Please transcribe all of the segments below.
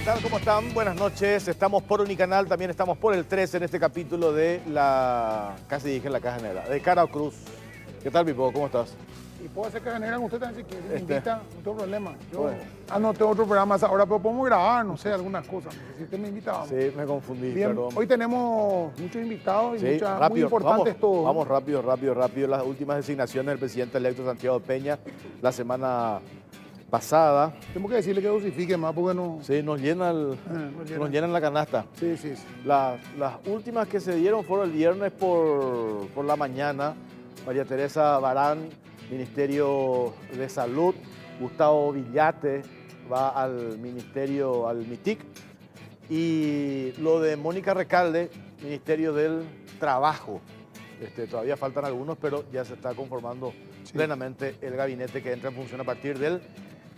¿qué tal? ¿Cómo están? Buenas noches. Estamos por Unicanal, también estamos por el 13 en este capítulo de la... Casi dije la Caja Negra, de Cara Cruz. ¿Qué tal, Pipo? ¿Cómo estás? Y puedo hacer Caja Negra con usted también si quiere. Me invita, no tengo problema. Yo Bueno. anoté otro programa a esa hora, pero podemos grabar, no sé, algunas cosas. Si usted me invita, vamos. Sí, me confundí, Bien, perdón. hoy tenemos muchos invitados y Sí, muchas, muy rápido, importantes todos. vamos rápido. Las últimas designaciones del presidente electo Santiago Peña la semana pasada. Tengo que decirle que dosifique más porque no... Sí, nos llenan la canasta. Sí, sí, sí. Las últimas que se dieron fueron el viernes por la mañana. María Teresa Barán, Ministerio de Salud. Gustavo Villate va al Ministerio, al MITIC. Y lo de Mónica Recalde, Ministerio del Trabajo. Todavía faltan algunos, pero ya se está conformando plenamente el gabinete que entra en función a partir del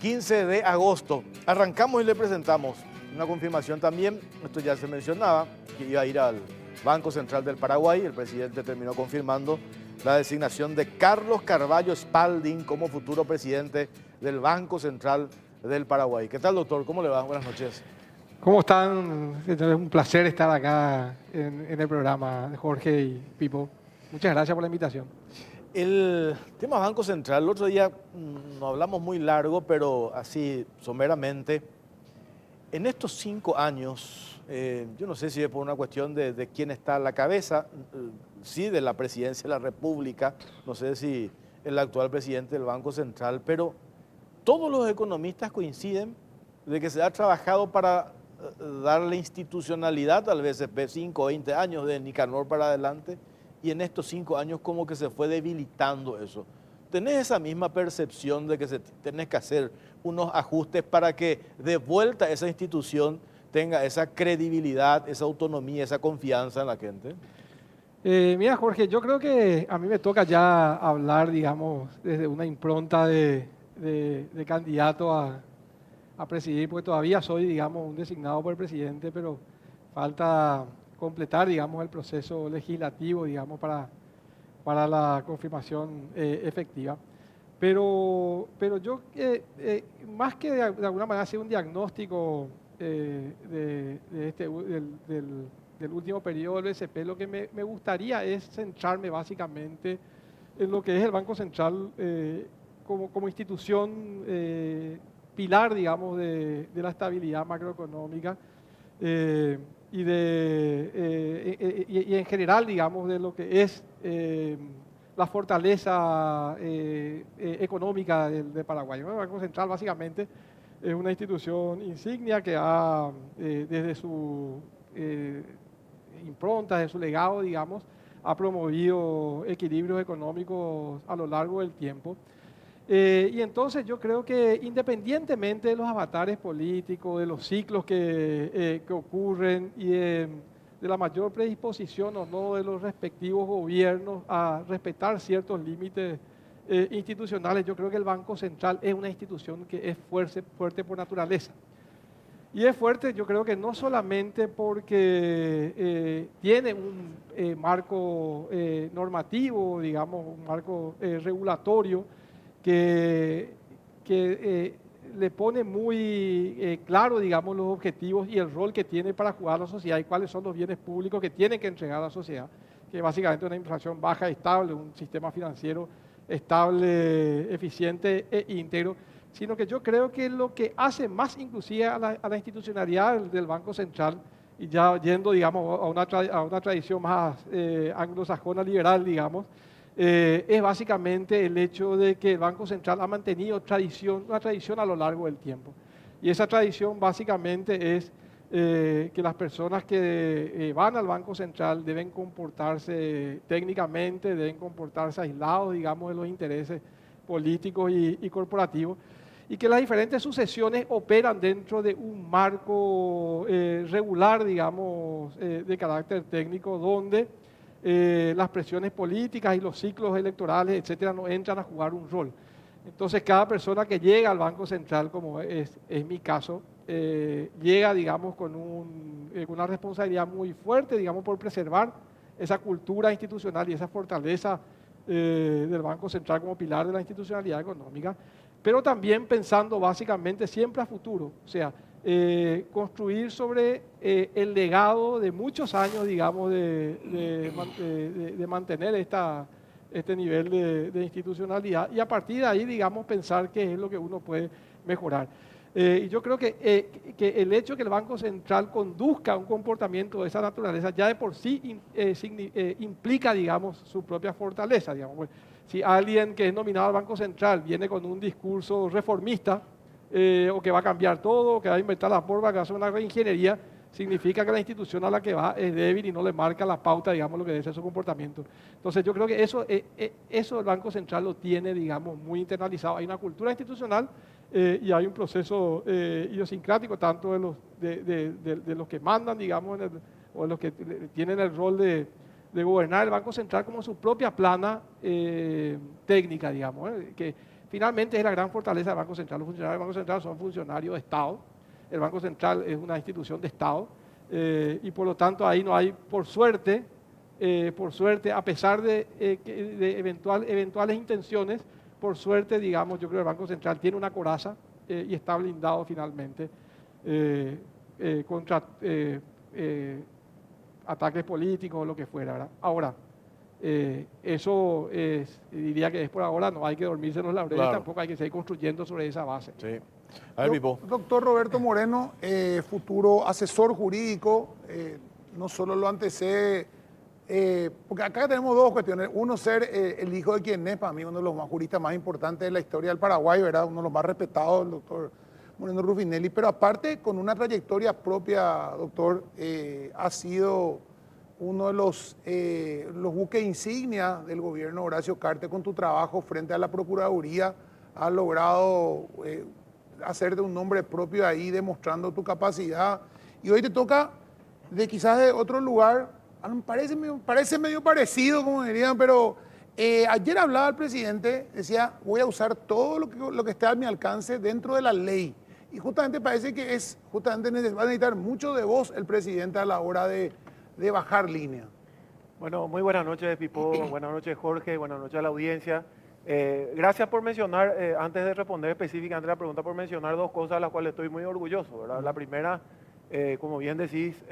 15 de agosto. Arrancamos y le presentamos una confirmación también. Esto ya se mencionaba, que iba a ir al Banco Central del Paraguay. El presidente terminó confirmando la designación de Carlos Carvalho Spalding como futuro presidente del Banco Central del Paraguay. ¿Qué tal, doctor? ¿Cómo le va? Buenas noches. ¿Cómo están? Es un placer estar acá en el programa de Jorge y Pipo. Muchas gracias por la invitación. El tema Banco Central, el otro día no hablamos muy largo, pero así someramente. En estos 5 años, yo no sé si es por una cuestión de quién está a la cabeza, sí, de la presidencia de la República, no sé si el actual presidente del Banco Central, pero todos los economistas coinciden de que se ha trabajado para darle institucionalidad al BCP 5 o 20 años de Nicanor para adelante, y en estos 5 años como que se fue debilitando eso. ¿Tenés esa misma percepción de que tenés que hacer unos ajustes para que de vuelta esa institución tenga esa credibilidad, esa autonomía, esa confianza en la gente? Mira, Jorge, yo creo que a mí me toca ya hablar, digamos, desde una impronta de candidato a presidir, porque todavía soy, digamos, un designado por el presidente, pero falta completar, digamos, el proceso legislativo, digamos, para la confirmación efectiva. Pero yo, más que de alguna manera hacer un diagnóstico del último periodo del BCP, lo que me gustaría es centrarme básicamente en lo que es el Banco Central como institución pilar, digamos, de la estabilidad macroeconómica y en general, digamos, de lo que es la fortaleza económica de Paraguay. El Banco Central básicamente es una institución insignia que ha, desde su impronta, desde su legado, digamos, ha promovido equilibrios económicos a lo largo del tiempo. Y entonces yo creo que independientemente de los avatares políticos, de los ciclos que ocurren y de la mayor predisposición o no de los respectivos gobiernos a respetar ciertos límites institucionales, yo creo que el Banco Central es una institución que es fuerte por naturaleza. Y es fuerte, yo creo que no solamente porque tiene un marco normativo, digamos, un marco regulatorio, que le pone muy claro, digamos, los objetivos y el rol que tiene para jugar la sociedad y cuáles son los bienes públicos que tiene que entregar a la sociedad, que básicamente es una inflación baja y estable, un sistema financiero estable, eficiente e íntegro, sino que yo creo que lo que hace más inclusive a la institucionalidad del Banco Central, y ya yendo, digamos, a una tradición más anglosajona liberal, digamos, es básicamente el hecho de que el Banco Central ha mantenido una tradición a lo largo del tiempo. Y esa tradición básicamente es que las personas que van al Banco Central deben comportarse técnicamente, deben comportarse aislados, digamos, de los intereses políticos y corporativos, y que las diferentes sucesiones operan dentro de un marco regular, digamos, de carácter técnico, donde las presiones políticas y los ciclos electorales, etcétera, no entran a jugar un rol. Entonces, cada persona que llega al Banco Central, como es mi caso, llega, digamos, con una responsabilidad muy fuerte, digamos, por preservar esa cultura institucional y esa fortaleza del Banco Central como pilar de la institucionalidad económica, pero también pensando básicamente siempre a futuro, o sea, construir sobre el legado de muchos años, digamos, de mantener este nivel de institucionalidad y a partir de ahí, digamos, pensar qué es lo que uno puede mejorar. Y yo creo que el hecho de que el Banco Central conduzca un comportamiento de esa naturaleza ya de por sí implica, digamos, su propia fortaleza. Digamos. Pues, si alguien que es nominado al Banco Central viene con un discurso reformista o que va a cambiar todo, o que va a inventar la forma, que va a hacer una reingeniería, significa que la institución a la que va es débil y no le marca la pauta, digamos, lo que debe ser su comportamiento. Entonces yo creo que eso el Banco Central lo tiene, digamos, muy internalizado. Hay una cultura institucional y hay un proceso idiosincrático tanto de los que mandan, digamos, o de los que tienen el rol de gobernar el Banco Central como su propia plana técnica, digamos, que finalmente es la gran fortaleza del Banco Central. Los funcionarios del Banco Central son funcionarios de Estado, el Banco Central es una institución de Estado y por lo tanto ahí no hay, por suerte, a pesar de eventuales intenciones, por suerte, digamos, yo creo que el Banco Central tiene una coraza y está blindado finalmente contra ataques políticos o lo que fuera, ¿verdad? Ahora, eso diría que es por ahora, no hay que dormirse en los laureles, Claro. tampoco hay que seguir construyendo sobre esa base. Sí. A ver, Pipo. Doctor Roberto Moreno, futuro asesor jurídico, no solo lo antecede, porque acá tenemos dos cuestiones. Uno, ser el hijo de quien es, para mí, uno de los juristas más importantes de la historia del Paraguay, ¿verdad? Uno de los más respetados, el doctor Moreno Ruffinelli, pero aparte, con una trayectoria propia, doctor, ha sido uno de los buques insignia del gobierno Horacio Cartes con tu trabajo frente a la Procuraduría. Has logrado hacerte un nombre propio ahí, demostrando tu capacidad. Y hoy te toca quizás de otro lugar, parece medio parecido, como dirían, pero ayer hablaba el presidente, decía, voy a usar todo lo que esté a mi alcance dentro de la ley. Y justamente parece que va a necesitar mucho de vos el presidente a la hora de bajar línea. Bueno, muy buenas noches, Pipo, buenas noches, Jorge, buenas noches a la audiencia. Gracias por mencionar, antes de responder específicamente la pregunta, por mencionar dos cosas de las cuales estoy muy orgulloso, ¿verdad? La primera, como bien decís,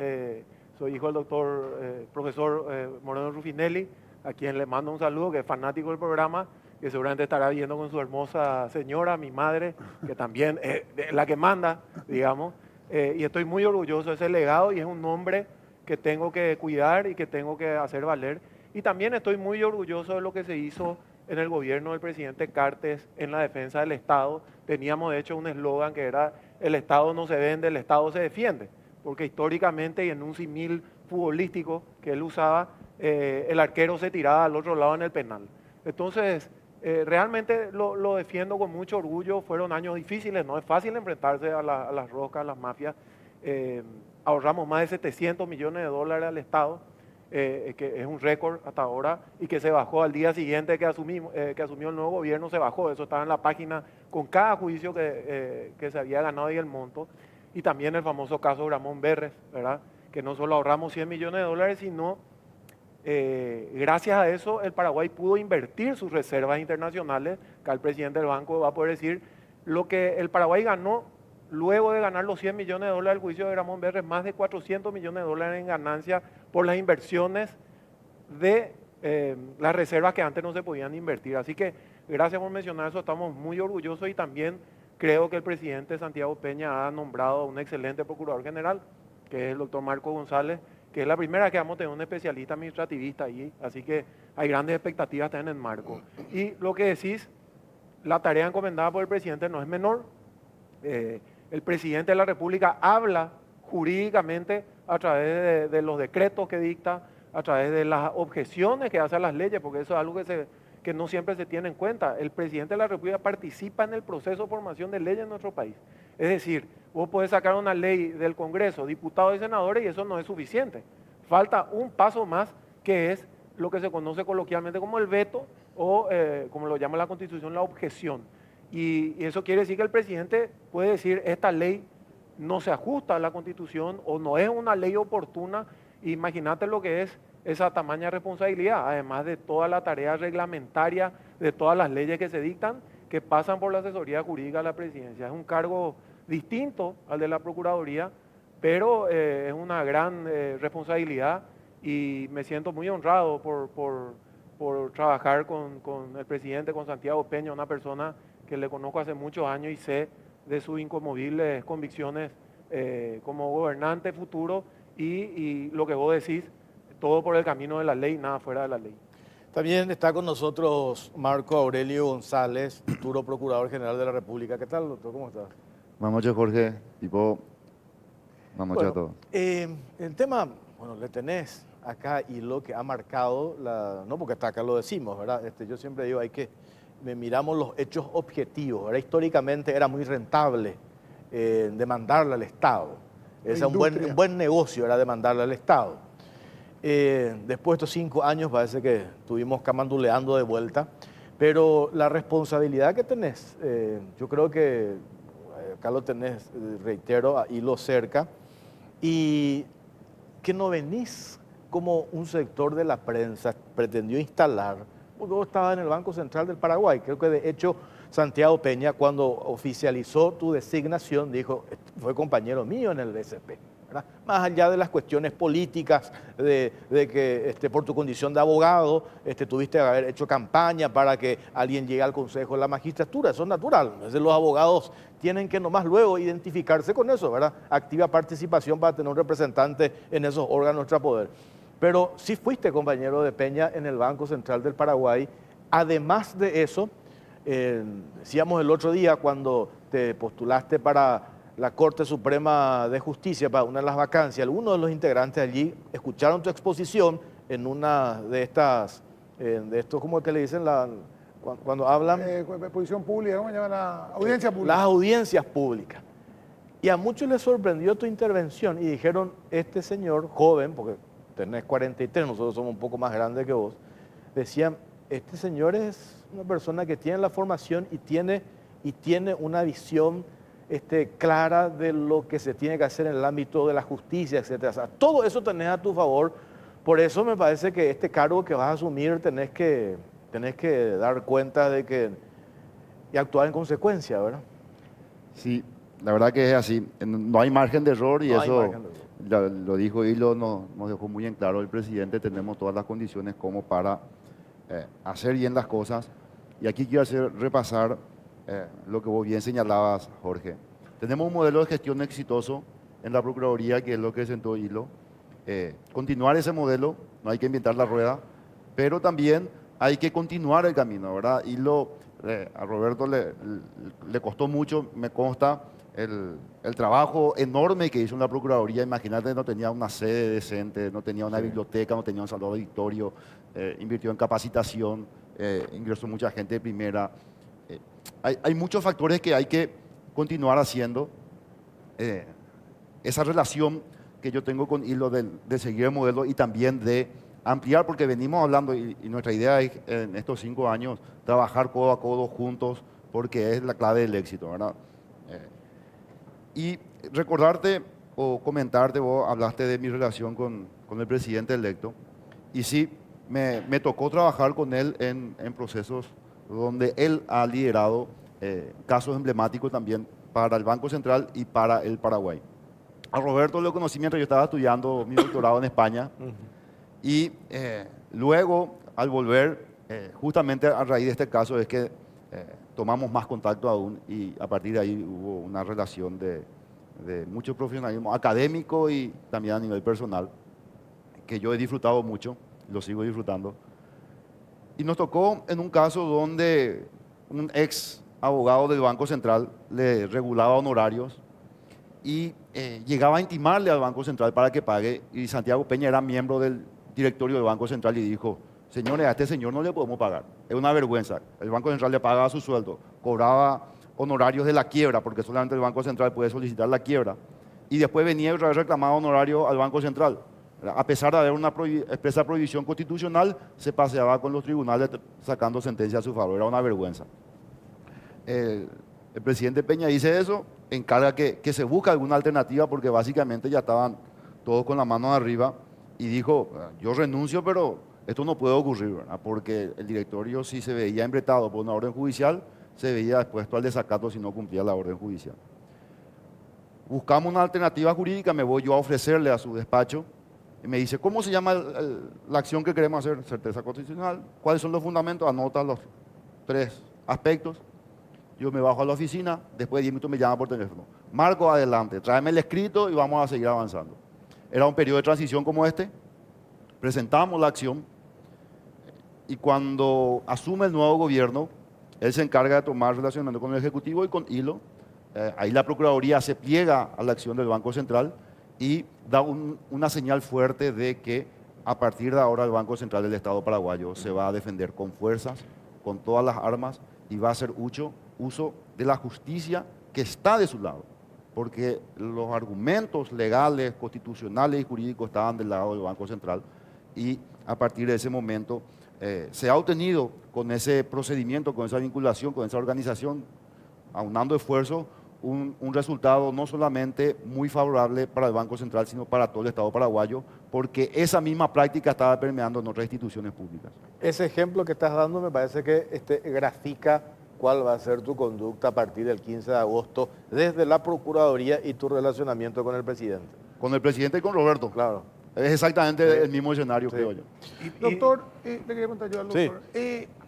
soy hijo del doctor profesor Moreno Ruffinelli, a quien le mando un saludo, que es fanático del programa, que seguramente estará viendo con su hermosa señora, mi madre, que también es la que manda, digamos, y estoy muy orgulloso de ese legado y es un nombre que tengo que cuidar y que tengo que hacer valer. Y también estoy muy orgulloso de lo que se hizo en el gobierno del presidente Cartes en la defensa del Estado. Teníamos de hecho un eslogan que era: el Estado no se vende, el Estado se defiende, porque históricamente y en un símil futbolístico que él usaba, el arquero se tiraba al otro lado en el penal. Entonces, realmente lo defiendo con mucho orgullo. Fueron años difíciles, no es fácil enfrentarse a las roscas, a las mafias. Ahorramos más de 700 millones de dólares al Estado, que es un récord hasta ahora, y que se bajó al día siguiente que asumió el nuevo gobierno, se bajó. Eso estaba en la página con cada juicio que se había ganado y el monto. Y también el famoso caso de Ramón Berres, ¿verdad? Que no solo ahorramos 100 millones de dólares, sino gracias a eso el Paraguay pudo invertir sus reservas internacionales. Acá el presidente del banco va a poder decir lo que el Paraguay ganó luego de ganar los 100 millones de dólares del juicio de Ramón Berres, más de 400 millones de dólares en ganancia por las inversiones de las reservas que antes no se podían invertir. Así que gracias por mencionar eso, estamos muy orgullosos y también creo que el presidente Santiago Peña ha nombrado a un excelente procurador general, que es el doctor Marco González, que es la primera vez que vamos a tener un especialista administrativista ahí, así que hay grandes expectativas también en Marco. Y lo que decís, la tarea encomendada por el presidente no es menor. El presidente de la República habla jurídicamente a través de los decretos que dicta, a través de las objeciones que hace a las leyes, porque eso es algo que no siempre se tiene en cuenta. El presidente de la República participa en el proceso de formación de leyes en nuestro país. Es decir, vos podés sacar una ley del Congreso, diputados y senadores, y eso no es suficiente. Falta un paso más, que es lo que se conoce coloquialmente como el veto, o como lo llama la Constitución, la objeción. Y eso quiere decir que el presidente puede decir: esta ley no se ajusta a la Constitución o no es una ley oportuna. Imagínate lo que es esa tamaña responsabilidad, además de toda la tarea reglamentaria, de todas las leyes que se dictan, que pasan por la asesoría jurídica de la presidencia. Es un cargo distinto al de la Procuraduría, pero es una gran responsabilidad y me siento muy honrado por trabajar con el presidente, con Santiago Peña, una persona que le conozco hace muchos años y sé de sus inconmovibles convicciones como gobernante futuro y lo que vos decís, todo por el camino de la ley, nada fuera de la ley. También está con nosotros Marco Aurelio González, futuro Procurador General de la República. ¿Qué tal, doctor? ¿Cómo estás? Buenas noches, Jorge. Buenas noches a todos. El tema, bueno, le tenés acá y lo que ha marcado, no porque hasta acá lo decimos, ¿verdad? Yo siempre digo, miramos los hechos objetivos, ¿verdad? Históricamente era muy rentable demandarle al Estado. Es un buen negocio era demandarle al Estado. Después de estos 5 años parece que estuvimos camanduleando de vuelta, pero la responsabilidad que tenés, yo creo que acá lo tenés, reitero, a hilo cerca, y que no venís como un sector de la prensa pretendió instalar. Vos estabas en el Banco Central del Paraguay, creo que de hecho Santiago Peña cuando oficializó tu designación dijo, fue compañero mío en el BCP. ¿Verdad? Más allá de las cuestiones políticas, de que por tu condición de abogado tuviste que haber hecho campaña para que alguien llegue al Consejo de la Magistratura, eso es natural. Entonces, los abogados tienen que nomás luego identificarse con eso, ¿verdad? Activa participación para tener un representante en esos órganos de poder. Pero sí fuiste compañero de Peña en el Banco Central del Paraguay. Además de eso, decíamos el otro día cuando te postulaste para la Corte Suprema de Justicia para una de las vacancias, algunos de los integrantes allí escucharon tu exposición en una de estas, de estos, ¿cómo que le dicen? Cuando hablan... Exposición pública, ¿cómo se llama? La audiencia pública. Las audiencias públicas. Y a muchos les sorprendió tu intervención y dijeron, este señor joven, porque tenés 43, nosotros somos un poco más grandes que vos, decían, este señor es una persona que tiene la formación y tiene una visión clara de lo que se tiene que hacer en el ámbito de la justicia, etc. O sea, todo eso tenés a tu favor. Por eso me parece que este cargo que vas a asumir tenés que dar cuenta de que y actuar en consecuencia, ¿verdad? Sí, la verdad que es así. No hay margen de error y No hay eso margen de error. lo dijo y nos dejó muy en claro el presidente. Tenemos todas las condiciones como para hacer bien las cosas. Y aquí quiero repasar lo que vos bien señalabas, Jorge. Tenemos un modelo de gestión exitoso en la Procuraduría, que es lo que sentó Hilo. Continuar ese modelo, no hay que inventar la rueda, pero también hay que continuar el camino, ¿verdad? Hilo, a Roberto le costó mucho, me consta, el trabajo enorme que hizo en la Procuraduría. Imagínate, no tenía una sede decente, no tenía una biblioteca, no tenía un salón auditorio, invirtió en capacitación, ingresó mucha gente de primera. Hay muchos factores que hay que continuar haciendo. Esa relación que yo tengo con Hilo de seguir el modelo y también de ampliar, porque venimos hablando y nuestra idea es en estos 5 años trabajar codo a codo juntos, porque es la clave del éxito, ¿verdad? Y recordarte o comentarte, vos hablaste de mi relación con el presidente electo, y sí, me tocó trabajar con él en procesos donde él ha liderado casos emblemáticos también para el Banco Central y para el Paraguay. A Roberto lo conocí mientras yo estaba estudiando mi doctorado en España y luego al volver, justamente a raíz de este caso es que tomamos más contacto aún y a partir de ahí hubo una relación de mucho profesionalismo académico y también a nivel personal que yo he disfrutado mucho, lo sigo disfrutando. Y nos tocó en un caso donde un ex abogado del Banco Central le regulaba honorarios y llegaba a intimarle al Banco Central para que pague, y Santiago Peña era miembro del directorio del Banco Central y dijo, señores, a este señor no le podemos pagar, es una vergüenza. El Banco Central le pagaba su sueldo, cobraba honorarios de la quiebra, porque solamente el Banco Central puede solicitar la quiebra, y después venía y otra vez reclamaba honorario al Banco Central. A pesar de haber una expresa prohibición constitucional, se paseaba con los tribunales sacando sentencia a su favor. Era una vergüenza. El presidente Peña dice eso, encarga que se busque alguna alternativa, porque básicamente ya estaban todos con la mano arriba, y dijo, yo renuncio, pero esto no puede ocurrir, ¿verdad? Porque el directorio, si se veía embretado por una orden judicial, se veía expuesto al desacato si no cumplía la orden judicial. Buscamos una alternativa jurídica, me voy yo a ofrecerle a su despacho y me dice, ¿cómo se llama la acción que queremos hacer? Certeza constitucional. ¿Cuáles son los fundamentos? Anota los 3 aspectos. Yo me bajo a la oficina, después de 10 minutos me llama por teléfono. Marco, adelante, tráeme el escrito y vamos a seguir avanzando. Era un periodo de transición como este. Presentamos la acción y cuando asume el nuevo gobierno, él se encarga de tomar relacionamiento con el Ejecutivo y con Hilo. Ahí la Procuraduría se pliega a la acción del Banco Central y da una señal fuerte de que a partir de ahora el Banco Central del Estado paraguayo se va a defender con fuerzas, con todas las armas y va a hacer uso de la justicia que está de su lado, porque los argumentos legales, constitucionales y jurídicos estaban del lado del Banco Central y a partir de ese momento se ha obtenido con ese procedimiento, con esa vinculación, con esa organización, aunando esfuerzos, un resultado no solamente muy favorable para el Banco Central, sino para todo el Estado paraguayo, porque esa misma práctica estaba permeando en otras instituciones públicas. Ese ejemplo que estás dando me parece que grafica cuál va a ser tu conducta a partir del 15 de agosto desde la Procuraduría y tu relacionamiento con el presidente. Con el presidente y con Roberto. Claro. Es exactamente el mismo escenario, creo yo. Doctor, le quería contar yo al doctor.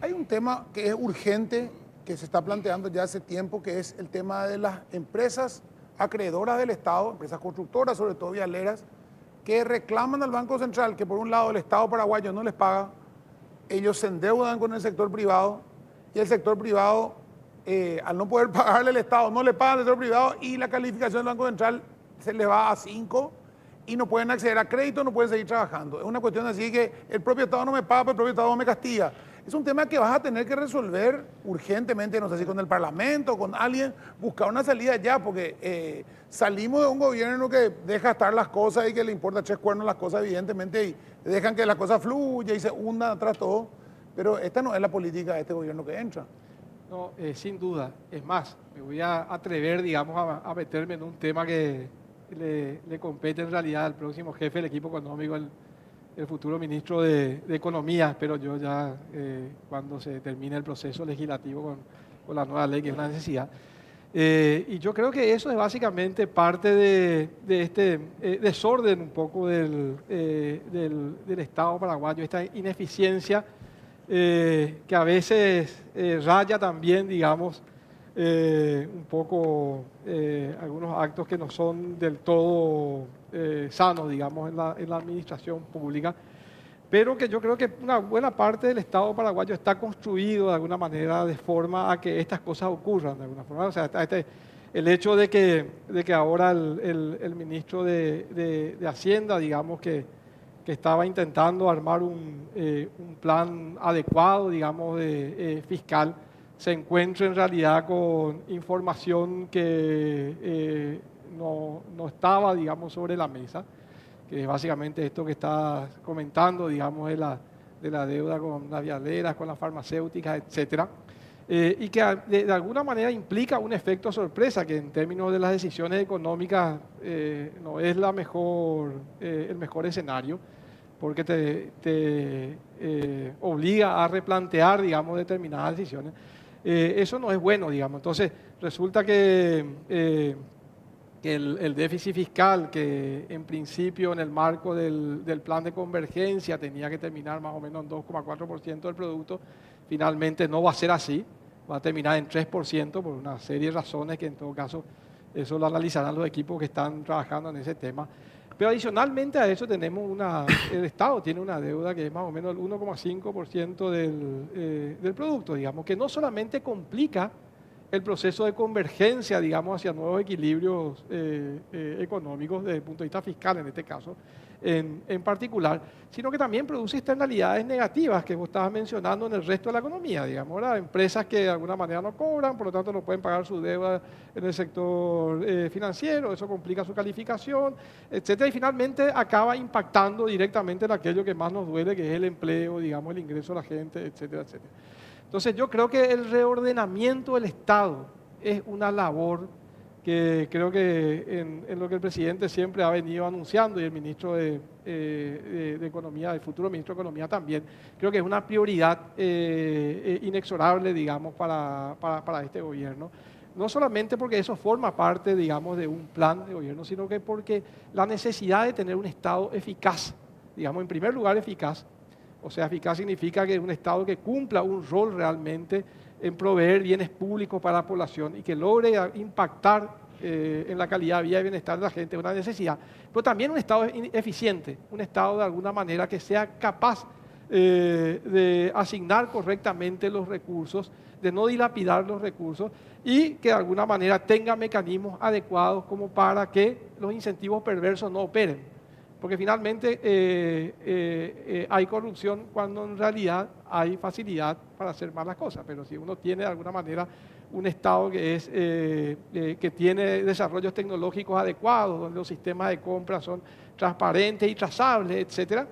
Hay un tema que es urgente, que se está planteando ya hace tiempo, que es el tema de las empresas acreedoras del Estado, empresas constructoras, sobre todo vialeras, que reclaman al Banco Central que por un lado el Estado paraguayo no les paga, ellos se endeudan con el sector privado y el sector privado, al no poder pagarle al Estado, no le paga al sector privado y la calificación del Banco Central se les va a 5 y no pueden acceder a crédito, no pueden seguir trabajando. Es una cuestión así que el propio Estado no me paga, pero el propio Estado no me castiga. Es un tema que vas a tener que resolver urgentemente, no sé si con el Parlamento, con alguien, buscar una salida ya, porque salimos de un gobierno que deja estar las cosas y que le importa 3 cuernos las cosas, evidentemente, y dejan que las cosas fluyan y se hundan atrás todo, pero esta no es la política de este gobierno que entra. No, sin duda. Es más, me voy a atrever, digamos, a meterme en un tema que le compete en realidad al próximo jefe del equipo económico, el futuro ministro de Economía, pero yo ya cuando se termine el proceso legislativo con la nueva ley, que es una necesidad. Y yo creo que eso es básicamente parte de este desorden un poco del Estado paraguayo, esta ineficiencia que a veces raya también, digamos, un poco algunos actos que no son del todo sanos, digamos, en la administración pública, pero que yo creo que una buena parte del Estado paraguayo está construido de alguna manera de forma a que estas cosas ocurran, de alguna forma. O sea, el hecho de que ahora el ministro de Hacienda, digamos, que estaba intentando armar un plan adecuado, digamos, fiscal, se encuentra en realidad con información que no estaba, digamos, sobre la mesa, que es básicamente esto que está comentando, digamos, de la deuda con las vialeras, con las farmacéuticas, etcétera, y que de alguna manera implica un efecto sorpresa, que en términos de las decisiones económicas no es el mejor escenario, porque te obliga a replantear, digamos, determinadas decisiones. Eso no es bueno, digamos. Entonces, resulta que el déficit fiscal, que en principio en el marco del plan de convergencia tenía que terminar más o menos en 2,4% del producto, finalmente no va a ser así, va a terminar en 3% por una serie de razones que en todo caso eso lo analizarán los equipos que están trabajando en ese tema. Pero adicionalmente a eso tenemos el Estado tiene una deuda que es más o menos el 1,5% del producto, digamos, que no solamente complica el proceso de convergencia, digamos, hacia nuevos equilibrios económicos desde el punto de vista fiscal, en este caso, en particular, sino que también produce externalidades negativas que vos estabas mencionando en el resto de la economía, digamos, ¿verdad? Empresas que de alguna manera no cobran, por lo tanto no pueden pagar su deuda en el sector financiero, eso complica su calificación, etcétera, y finalmente acaba impactando directamente en aquello que más nos duele, que es el empleo, digamos, el ingreso de la gente, etcétera, etcétera. Entonces yo creo que el reordenamiento del Estado es una labor que creo que en lo que el presidente siempre ha venido anunciando y el ministro de Economía, el futuro ministro de Economía también, creo que es una prioridad inexorable, digamos, para este gobierno. No solamente porque eso forma parte, digamos, de un plan de gobierno, sino que porque la necesidad de tener un Estado eficaz, digamos, en primer lugar eficaz, o sea, eficaz significa que un Estado que cumpla un rol realmente en proveer bienes públicos para la población y que logre impactar en la calidad de vida y bienestar de la gente, es una necesidad. Pero también un Estado eficiente, un Estado de alguna manera que sea capaz de asignar correctamente los recursos, de no dilapidar los recursos y que de alguna manera tenga mecanismos adecuados como para que los incentivos perversos no operen. Porque finalmente hay corrupción cuando en realidad hay facilidad para hacer malas cosas. Pero si uno tiene de alguna manera un Estado que tiene desarrollos tecnológicos adecuados, donde los sistemas de compra son transparentes y trazables, etcétera,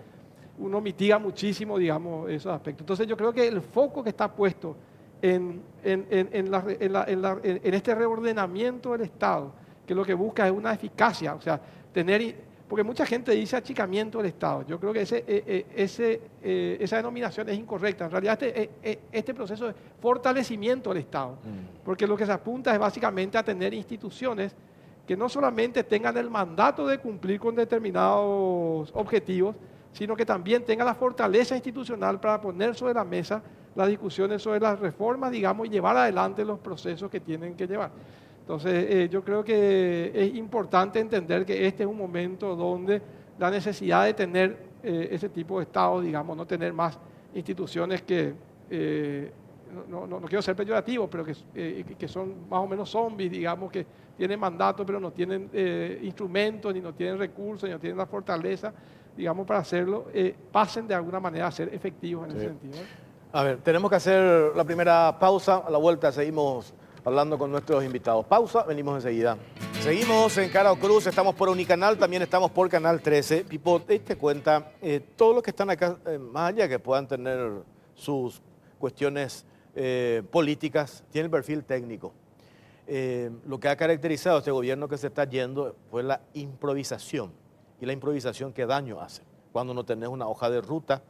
uno mitiga muchísimo, digamos, esos aspectos. Entonces yo creo que el foco que está puesto en este reordenamiento del Estado, que lo que busca es una eficacia, o sea, porque mucha gente dice achicamiento del Estado. Yo creo que esa denominación es incorrecta. En realidad este proceso es fortalecimiento del Estado, porque lo que se apunta es básicamente a tener instituciones que no solamente tengan el mandato de cumplir con determinados objetivos, sino que también tengan la fortaleza institucional para poner sobre la mesa las discusiones sobre las reformas, digamos, y llevar adelante los procesos que tienen que llevar. Entonces, yo creo que es importante entender que este es un momento donde la necesidad de tener ese tipo de Estado, digamos, no tener más instituciones que, no quiero ser peyorativo, pero que son más o menos zombies, digamos, que tienen mandato, pero no tienen instrumentos, ni no tienen recursos, ni no tienen la fortaleza, digamos, para hacerlo, pasen de alguna manera a ser efectivos en ese sentido. A ver, tenemos que hacer la primera pausa. A la vuelta seguimos hablando con nuestros invitados. Pausa, venimos enseguida. Seguimos en Cara o Cruz, estamos por Unicanal, también estamos por Canal 13. Pipo, te cuenta, todos los que están acá, más allá que puedan tener sus cuestiones políticas, tienen perfil técnico. Lo que ha caracterizado a este gobierno que se está yendo fue la improvisación. Y la improvisación qué daño hace. Cuando no tenés una hoja de ruta,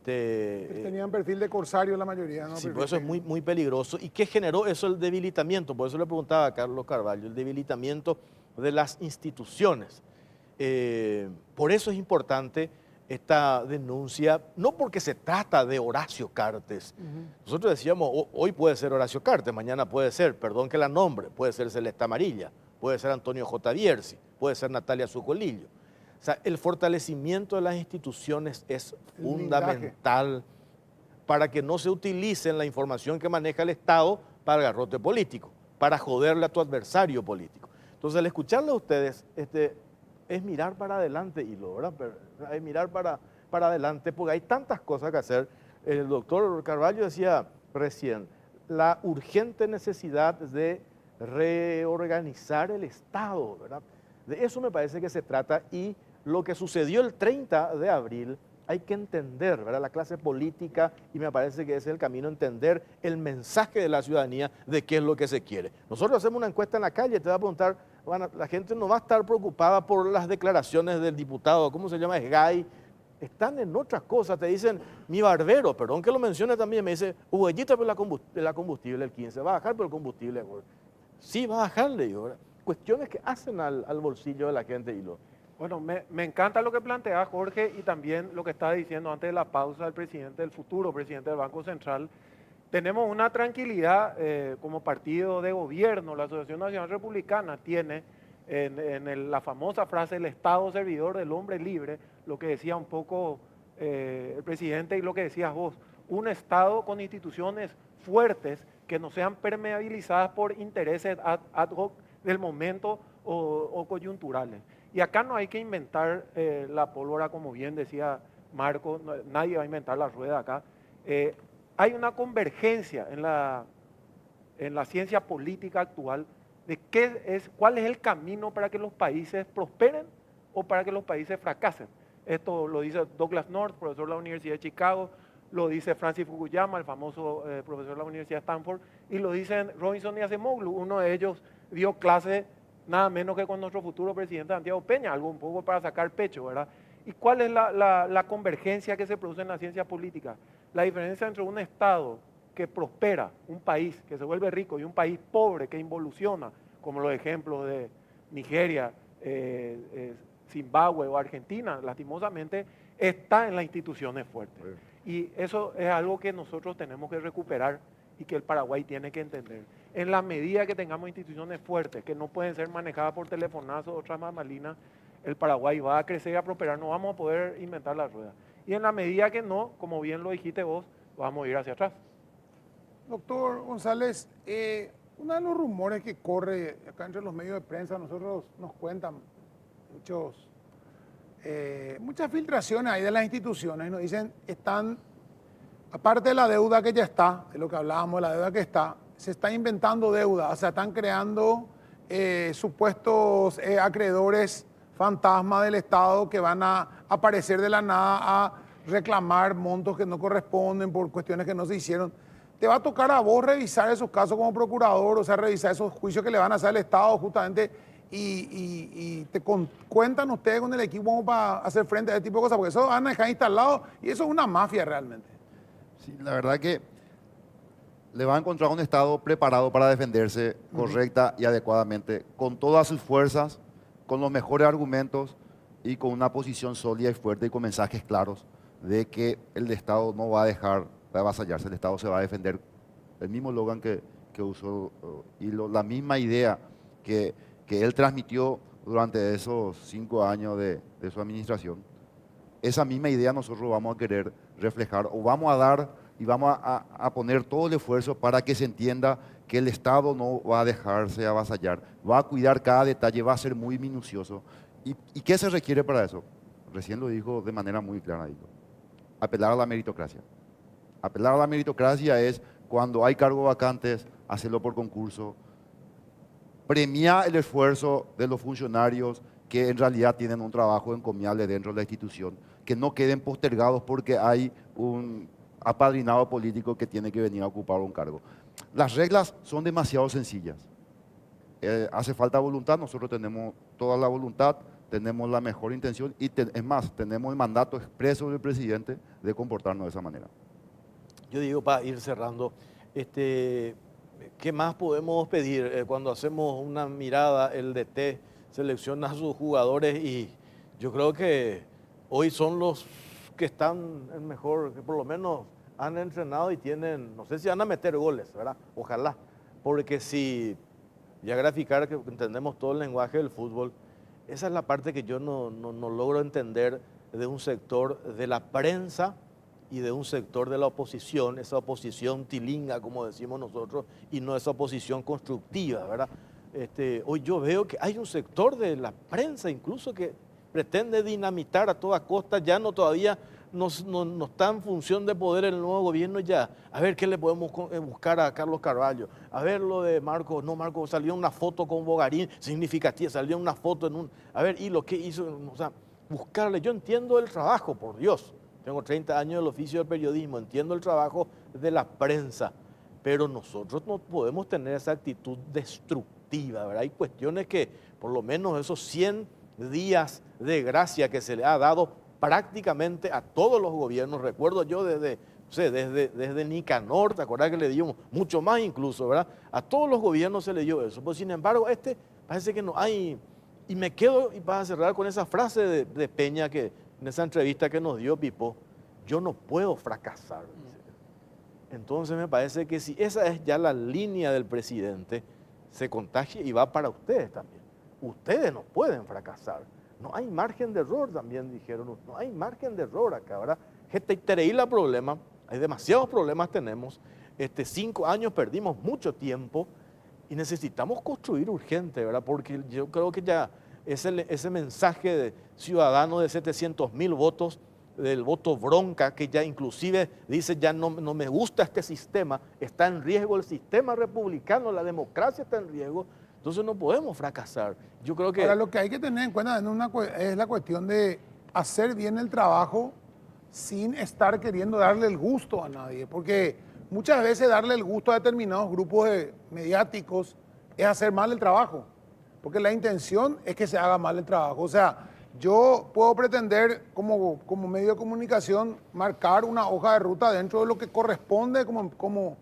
tenían perfil de corsario la mayoría, ¿no? Sí, por eso es muy, muy peligroso. ¿Y qué generó eso? El debilitamiento. Por eso le preguntaba a Carlos Carvalho, el debilitamiento de las instituciones. Por eso es importante esta denuncia, no porque se trata de Horacio Cartes. Nosotros decíamos, hoy puede ser Horacio Cartes, mañana puede ser, perdón que la nombre, puede ser Celeste Amarilla, puede ser Antonio J. Bierzi, puede ser Natalia Zucolillo. O sea, el fortalecimiento de las instituciones es fundamental para que no se utilice la información que maneja el Estado para el garrote político, para joderle a tu adversario político. Entonces, al escucharle a ustedes, es mirar para adelante, y ¿verdad? Es mirar para adelante, porque hay tantas cosas que hacer. El doctor Carvalho decía recién, la urgente necesidad de reorganizar el Estado, ¿verdad? De eso me parece que se trata, y lo que sucedió el 30 de abril hay que entender, ¿verdad? La clase política, y me parece que ese es el camino, entender el mensaje de la ciudadanía de qué es lo que se quiere. Nosotros hacemos una encuesta en la calle, te va a preguntar, la gente no va a estar preocupada por las declaraciones del diputado, ¿cómo se llama? Esgay. Están en otras cosas, te dicen, mi barbero, perdón que lo mencione también, me dice, Huellita por la combustible el 15, ¿va a bajar por el combustible? Sí, va a bajar, le digo, ¿verdad? Cuestiones que hacen al bolsillo de la gente, y lo... Bueno, me encanta lo que plantea Jorge, y también lo que estaba diciendo antes de la pausa el presidente, el futuro presidente del Banco Central. Tenemos una tranquilidad como partido de gobierno. La Asociación Nacional Republicana tiene la famosa frase, el Estado servidor del hombre libre, lo que decía un poco el presidente y lo que decías vos, un Estado con instituciones fuertes que no sean permeabilizadas por intereses ad hoc del momento o coyunturales. Y acá no hay que inventar la pólvora, como bien decía Marco, nadie va a inventar la rueda acá. Hay una convergencia en la ciencia política actual de cuál es el camino para que los países prosperen o para que los países fracasen. Esto lo dice Douglas North, profesor de la Universidad de Chicago, lo dice Francis Fukuyama, el famoso profesor de la Universidad de Stanford, y lo dicen Robinson y Acemoglu. Uno de ellos dio clase nada menos que con nuestro futuro presidente Santiago Peña, algo un poco para sacar pecho, ¿verdad? ¿Y cuál es la convergencia que se produce en la ciencia política? La diferencia entre un Estado que prospera, un país que se vuelve rico y un país pobre que involuciona, como los ejemplos de Nigeria, Zimbabue o Argentina, lastimosamente, está en las instituciones fuertes. Y eso es algo que nosotros tenemos que recuperar y que el Paraguay tiene que entender. En la medida que tengamos instituciones fuertes, que no pueden ser manejadas por telefonazos o otras mamalinas, el Paraguay va a crecer y a prosperar, no vamos a poder inventar la rueda. Y en la medida que no, como bien lo dijiste vos, vamos a ir hacia atrás. Doctor González, uno de los rumores que corre acá entre los medios de prensa, nosotros nos cuentan muchas filtraciones ahí de las instituciones, y nos dicen, están, aparte de la deuda que ya está, de lo que hablábamos, de la deuda que está, se está inventando deuda, o sea, están creando supuestos acreedores fantasma del Estado que van a aparecer de la nada a reclamar montos que no corresponden por cuestiones que no se hicieron. Te va a tocar a vos revisar esos casos como procurador, o sea, revisar esos juicios que le van a hacer al Estado justamente y te cuentan ustedes con el equipo para hacer frente a ese tipo de cosas, porque eso van a dejar instalado y eso es una mafia realmente. Sí, la verdad que le va a encontrar un Estado preparado para defenderse correcta y adecuadamente, con todas sus fuerzas, con los mejores argumentos y con una posición sólida y fuerte y con mensajes claros de que el Estado no va a dejar de avasallarse, el Estado se va a defender. El mismo Logan que usó y la misma idea que él transmitió durante esos 5 años de su administración, esa misma idea nosotros vamos a querer reflejar o vamos a dar y vamos a poner todo el esfuerzo para que se entienda que el Estado no va a dejarse avasallar, va a cuidar cada detalle, va a ser muy minucioso. ¿Y qué se requiere para eso? Recién lo dijo de manera muy clara, apelar a la meritocracia. Apelar a la meritocracia es cuando hay cargos vacantes, hacerlo por concurso, premiar el esfuerzo de los funcionarios que en realidad tienen un trabajo encomiable dentro de la institución, que no queden postergados porque hay un apadrinado político que tiene que venir a ocupar un cargo. Las reglas son demasiado sencillas. Hace falta voluntad, nosotros tenemos toda la voluntad, tenemos la mejor intención y es más, tenemos el mandato expreso del presidente de comportarnos de esa manera. Yo digo, para ir cerrando, ¿qué más podemos pedir? Cuando hacemos una mirada, el DT selecciona a sus jugadores y yo creo que hoy son los que están en mejor, que por lo menos han entrenado y tienen, no sé si van a meter goles, ¿verdad? Ojalá, porque si ya graficar que entendemos todo el lenguaje del fútbol, esa es la parte que yo no logro entender de un sector de la prensa y de un sector de la oposición, esa oposición tilinga, como decimos nosotros, y no esa oposición constructiva, ¿verdad? Hoy yo veo que hay un sector de la prensa incluso que pretende dinamitar a toda costa, ya no todavía no está en función de poder el nuevo gobierno ya. A ver qué le podemos buscar a Carlos Carvalho. A ver lo de Marco, no, Marco salió una foto con Bogarín, significativa, salió una foto en un... A ver, y lo que hizo, o sea, buscarle. Yo entiendo el trabajo, por Dios. Tengo 30 años del oficio del periodismo, entiendo el trabajo de la prensa, pero nosotros no podemos tener esa actitud destructiva, ¿verdad? Hay cuestiones que, por lo menos esos 100 días de gracia que se le ha dado prácticamente a todos los gobiernos, recuerdo yo desde Nicanor, ¿te acuerdas que le dio mucho más incluso, ¿verdad? A todos los gobiernos se le dio eso, pues sin embargo parece que no hay, y me quedo, y para cerrar con esa frase de Peña que en esa entrevista que nos dio Pipo, yo no puedo fracasar. Entonces me parece que si esa es ya la línea del presidente, se contagia y va para ustedes también. Ustedes no pueden fracasar. No hay margen de error, también dijeron. No hay margen de error acá, ¿verdad? La problema, hay demasiados problemas tenemos. 5 años perdimos mucho tiempo y necesitamos construir urgente, ¿verdad? Porque yo creo que ya ese mensaje de ciudadano de 700.000 votos, del voto bronca, que ya inclusive dice ya no me gusta este sistema, está en riesgo el sistema republicano, la democracia está en riesgo. Entonces no podemos fracasar. Yo creo que... Ahora, lo que hay que tener en cuenta es la cuestión de hacer bien el trabajo sin estar queriendo darle el gusto a nadie. Porque muchas veces darle el gusto a determinados grupos mediáticos es hacer mal el trabajo. porque la intención es que se haga mal el trabajo. O sea, yo puedo pretender como medio de comunicación marcar una hoja de ruta dentro de lo que corresponde como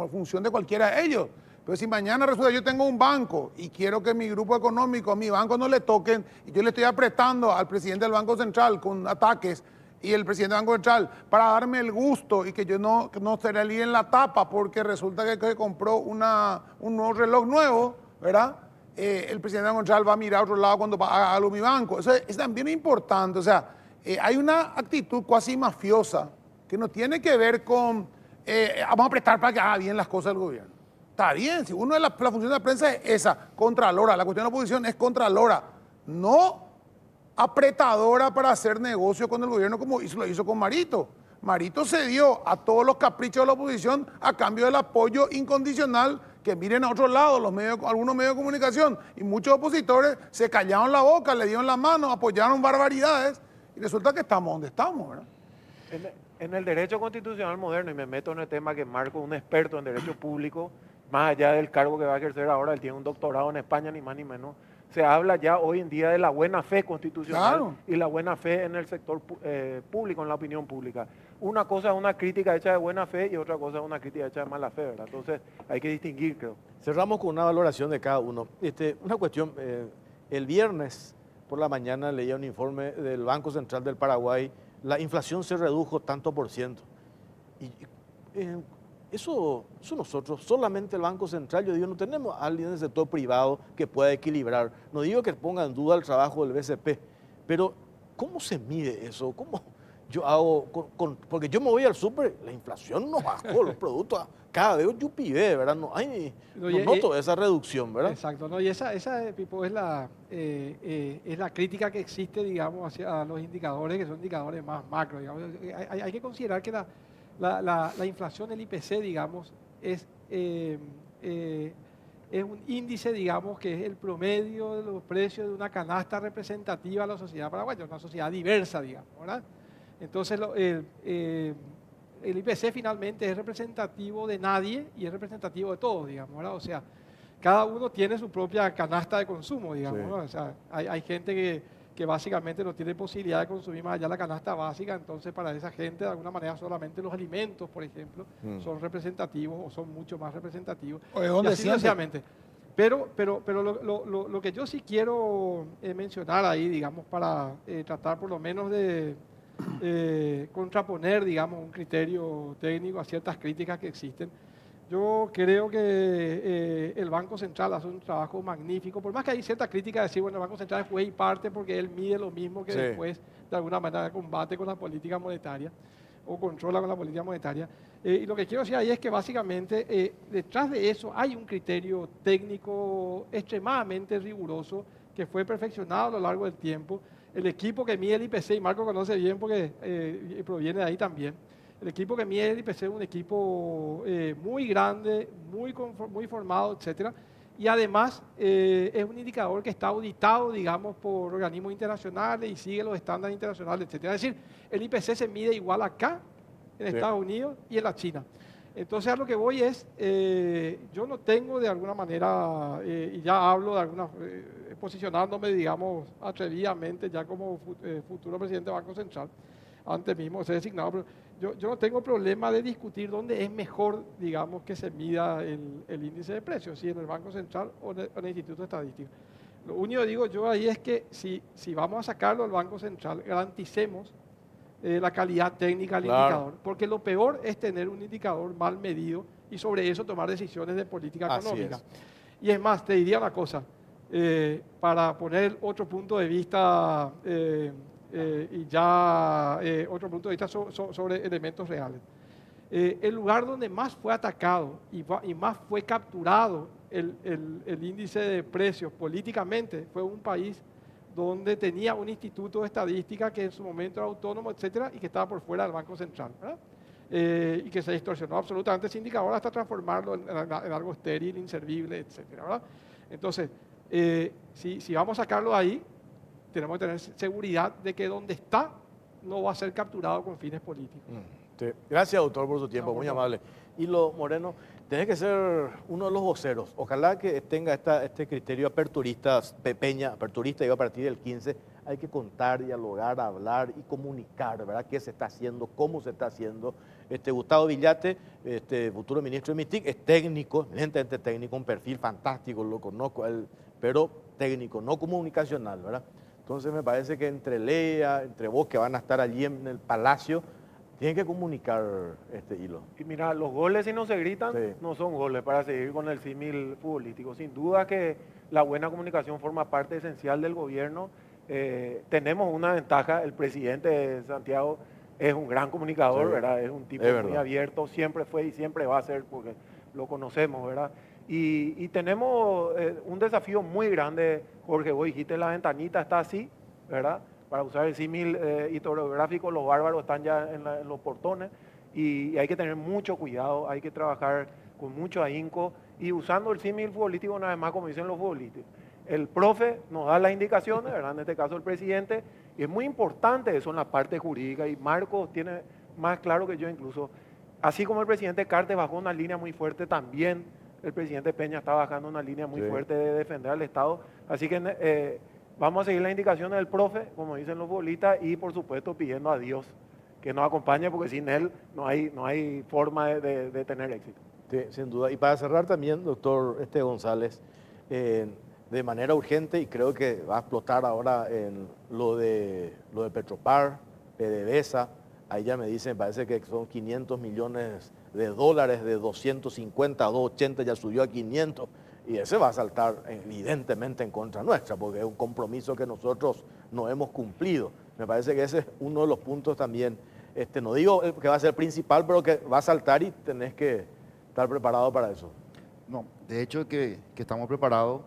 función de cualquiera de ellos. Pero si mañana resulta que yo tengo un banco y quiero que mi grupo económico, a mi banco no le toquen, y yo le estoy apretando al presidente del Banco Central con ataques, y el presidente del Banco Central para darme el gusto y que yo no se le líe en la tapa porque resulta que compró un nuevo reloj nuevo, ¿verdad? El presidente del Banco Central va a mirar a otro lado cuando haga algo mi banco. Eso es también importante. O sea, hay una actitud cuasi mafiosa que no tiene que ver con vamos a prestar para que haga bien las cosas del gobierno. Está bien, si uno de las funciones de la prensa es esa, contralora, la cuestión de la oposición es contralora, no apretadora para hacer negocio con el gobierno como lo hizo con Marito. Marito cedió a todos los caprichos de la oposición a cambio del apoyo incondicional, que miren a otro lado, algunos medios de comunicación, y muchos opositores se callaron la boca, le dieron la mano, apoyaron barbaridades, y resulta que estamos donde estamos, ¿verdad? En el derecho constitucional moderno, y me meto en el tema que Marco es un experto en derecho público, más allá del cargo que va a ejercer ahora, él tiene un doctorado en España, ni más ni menos, se habla ya hoy en día de la buena fe constitucional, claro, y la buena fe en el sector público, en la opinión pública. Una cosa es una crítica hecha de buena fe y otra cosa es una crítica hecha de mala fe, ¿verdad? Entonces hay que distinguir, creo. Cerramos con una valoración de cada uno. Una cuestión, el viernes por la mañana leía un informe del Banco Central del Paraguay, la inflación se redujo tanto por ciento. Eso nosotros, solamente el Banco Central, yo digo, no tenemos a alguien del sector privado que pueda equilibrar. No digo que ponga en duda el trabajo del BCP, pero ¿cómo se mide eso? ¿Cómo yo hago? Porque yo me voy al súper, la inflación no bajó, los productos, cada vez yo pide, ¿verdad? No noto esa reducción, ¿verdad? Exacto, ¿no? Y esa Pipo, es la crítica que existe, digamos, hacia los indicadores, que son indicadores más macro, digamos. Hay que considerar que la inflación, el IPC, digamos, es un índice, digamos, que es el promedio de los precios de una canasta representativa de la sociedad paraguaya, una sociedad diversa, digamos, ¿verdad? Entonces, el IPC finalmente es representativo de nadie y es representativo de todos, digamos, ¿verdad? O sea, cada uno tiene su propia canasta de consumo, digamos, sí, ¿no? O sea, hay gente que básicamente no tiene posibilidad de consumir más allá de la canasta básica, entonces para esa gente de alguna manera solamente los alimentos, por ejemplo, son representativos o son mucho más representativos. Y así sucesivamente. Pero lo que yo sí quiero mencionar ahí, digamos, para tratar por lo menos de contraponer, digamos, un criterio técnico a ciertas críticas que existen. Yo creo que el Banco Central hace un trabajo magnífico, por más que hay cierta crítica de decir, bueno, el Banco Central es juez y parte porque él mide lo mismo que después, de alguna manera, combate con la política monetaria o controla con la política monetaria. Y lo que quiero decir ahí es que básicamente detrás de eso hay un criterio técnico extremadamente riguroso que fue perfeccionado a lo largo del tiempo. El equipo que mide el IPC, y Marco conoce bien porque proviene de ahí también, el equipo que mide el IPC es un equipo muy grande, muy formado, etcétera. Y además es un indicador que está auditado, digamos, por organismos internacionales y sigue los estándares internacionales, etcétera. Es decir, el IPC se mide igual acá, en Estados Unidos y en la China. Entonces a lo que voy es, yo no tengo de alguna manera, y ya hablo de alguna, posicionándome, digamos, atrevidamente ya como futuro presidente del Banco Central, antes mismo de ser designado, pero yo no tengo problema de discutir dónde es mejor, digamos, que se mida el índice de precios, si en el Banco Central o en el Instituto Estadístico. Lo único que digo yo ahí es que si vamos a sacarlo del Banco Central, garanticemos la calidad técnica del indicador, porque lo peor es tener un indicador mal medido y sobre eso tomar decisiones de política económica. Y es más, te diría una cosa, para poner otro punto de vista otro punto de vista sobre elementos reales. El lugar donde más fue atacado y más fue capturado el índice de precios políticamente fue un país donde tenía un instituto de estadística que en su momento era autónomo, etcétera, y que estaba por fuera del Banco Central, ¿verdad? Y que se distorsionó absolutamente ese indicador hasta transformarlo en algo estéril, inservible, etcétera, ¿verdad? Entonces, si vamos a sacarlo ahí, tenemos que tener seguridad de que donde está no va a ser capturado con fines políticos. Gracias, doctor, por su tiempo, muy amable. Hilo Moreno, tenés que ser uno de los voceros. Ojalá que tenga este criterio aperturista, Peña, aperturista, y a partir del 15 hay que contar, dialogar, hablar y comunicar, ¿verdad? ¿Qué se está haciendo? ¿Cómo se está haciendo? Gustavo Villate, futuro ministro de MITIC, es técnico, evidentemente técnico, un perfil fantástico, lo conozco, pero técnico, no comunicacional, ¿verdad? Entonces me parece que entre Lea, entre vos que van a estar allí en el Palacio, tienen que comunicar este hilo. Y mira, los goles si no se gritan, Sí. no son goles, para seguir con el símil futbolístico. Sin duda que la buena comunicación forma parte esencial del gobierno. Tenemos una ventaja, el presidente de Santiago es un gran comunicador, Sí. ¿verdad? Es un tipo Es muy verdad. abierto, siempre fue y siempre va a ser porque lo conocemos, ¿verdad? Y tenemos un desafío muy grande, Jorge, vos dijiste, la ventanita está así, ¿verdad? Para usar el símil historiográfico, los bárbaros están ya en los portones y hay que tener mucho cuidado, hay que trabajar con mucho ahínco y usando el símil futbolístico una vez más, como dicen los futbolistas. El profe nos da las indicaciones, ¿verdad? En este caso el presidente, y es muy importante eso en la parte jurídica y Marcos tiene más claro que yo incluso. Así como el presidente Cartes bajó una línea muy fuerte, también el presidente Peña está bajando una línea muy Sí. fuerte de defender al Estado. Así que vamos a seguir las indicaciones del profe, como dicen los futbolistas, y por supuesto pidiendo a Dios que nos acompañe, porque sin él no hay forma de tener éxito. Sí, sin duda. Y para cerrar también, doctor González, de manera urgente, y creo que va a explotar ahora en lo de Petropar, PDVSA, ahí ya me dicen, parece que son 500 millones de dólares, de 250 a 280 ya subió a 500, y ese va a saltar evidentemente en contra nuestra, porque es un compromiso que nosotros no hemos cumplido. Me parece que ese es uno de los puntos también, no digo que va a ser principal, pero que va a saltar y tenés que estar preparado para eso. No, de hecho que estamos preparados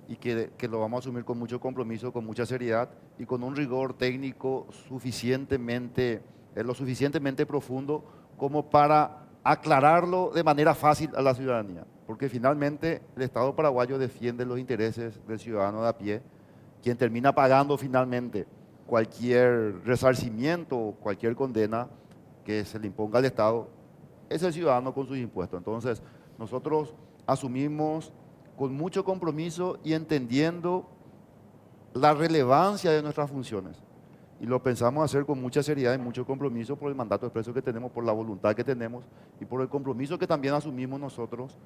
y que lo vamos a asumir con mucho compromiso, con mucha seriedad y con un rigor técnico lo suficientemente profundo como para aclararlo de manera fácil a la ciudadanía. Porque finalmente el Estado paraguayo defiende los intereses del ciudadano de a pie, quien termina pagando finalmente cualquier resarcimiento o cualquier condena que se le imponga al Estado, es el ciudadano con sus impuestos. Entonces, nosotros asumimos con mucho compromiso y entendiendo la relevancia de nuestras funciones. Y lo pensamos hacer con mucha seriedad y mucho compromiso por el mandato expreso que tenemos, por la voluntad que tenemos y por el compromiso que también asumimos nosotros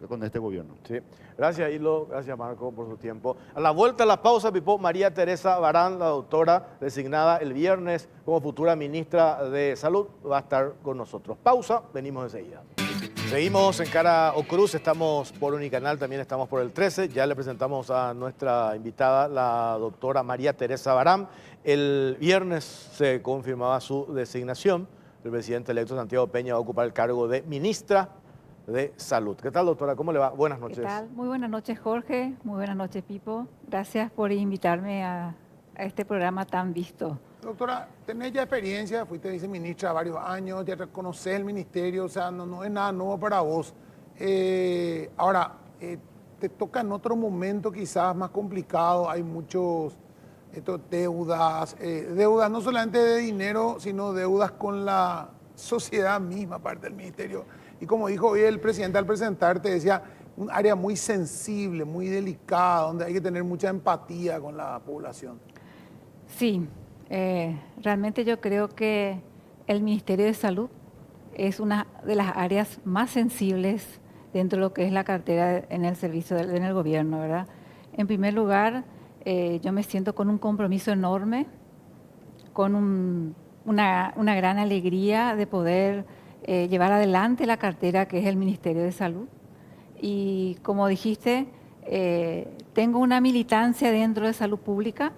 con este gobierno. Sí. Gracias, Hilo. Gracias, Marco, por su tiempo. A la vuelta a la pausa, Pipo, María Teresa Barán, la doctora designada el viernes como futura ministra de Salud, va a estar con nosotros. Pausa, venimos enseguida. Seguimos en Cara o Cruz, estamos por Unicanal, también estamos por el 13. Ya le presentamos a nuestra invitada, la doctora María Teresa Barán. El viernes se confirmaba su designación. El presidente electo Santiago Peña va a ocupar el cargo de ministra de Salud. ¿Qué tal, doctora? ¿Cómo le va? Buenas noches. ¿Qué tal? Muy buenas noches, Jorge. Muy buenas noches, Pipo. Gracias por invitarme a este programa tan visto. Doctora, tenés ya experiencia, fuiste viceministra varios años, ya conocés el ministerio, o sea, no es nada nuevo para vos. Ahora, te toca en otro momento quizás más complicado, hay muchos deudas no solamente de dinero, sino deudas con la sociedad misma, parte del ministerio. Y como dijo hoy el presidente al presentarte, decía, un área muy sensible, muy delicada, donde hay que tener mucha empatía con la población. Sí, realmente yo creo que el Ministerio de Salud es una de las áreas más sensibles dentro de lo que es la cartera en el servicio, en el gobierno, ¿verdad? En primer lugar, yo me siento con un compromiso enorme, con una gran alegría de poder llevar adelante la cartera que es el Ministerio de Salud. Y como dijiste, tengo una militancia dentro de salud pública,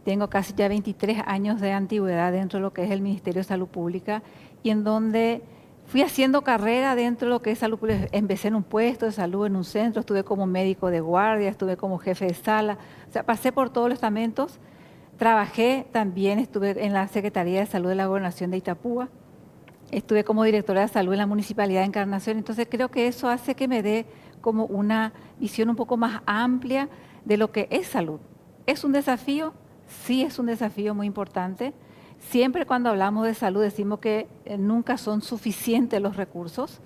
tengo casi ya 23 años de antigüedad dentro de lo que es el Ministerio de Salud Pública y en donde fui haciendo carrera dentro de lo que es salud pública. Empecé en un puesto de salud, en un centro, estuve como médico de guardia, estuve como jefe de sala, o sea, pasé por todos los estamentos. Trabajé también, estuve en la Secretaría de Salud de la Gobernación de Itapúa, estuve como directora de salud en la Municipalidad de Encarnación, entonces creo que eso hace que me dé como una visión un poco más amplia de lo que es salud. ¿Es un desafío? Sí, es un desafío muy importante. Siempre cuando hablamos de salud decimos que nunca son suficientes los recursos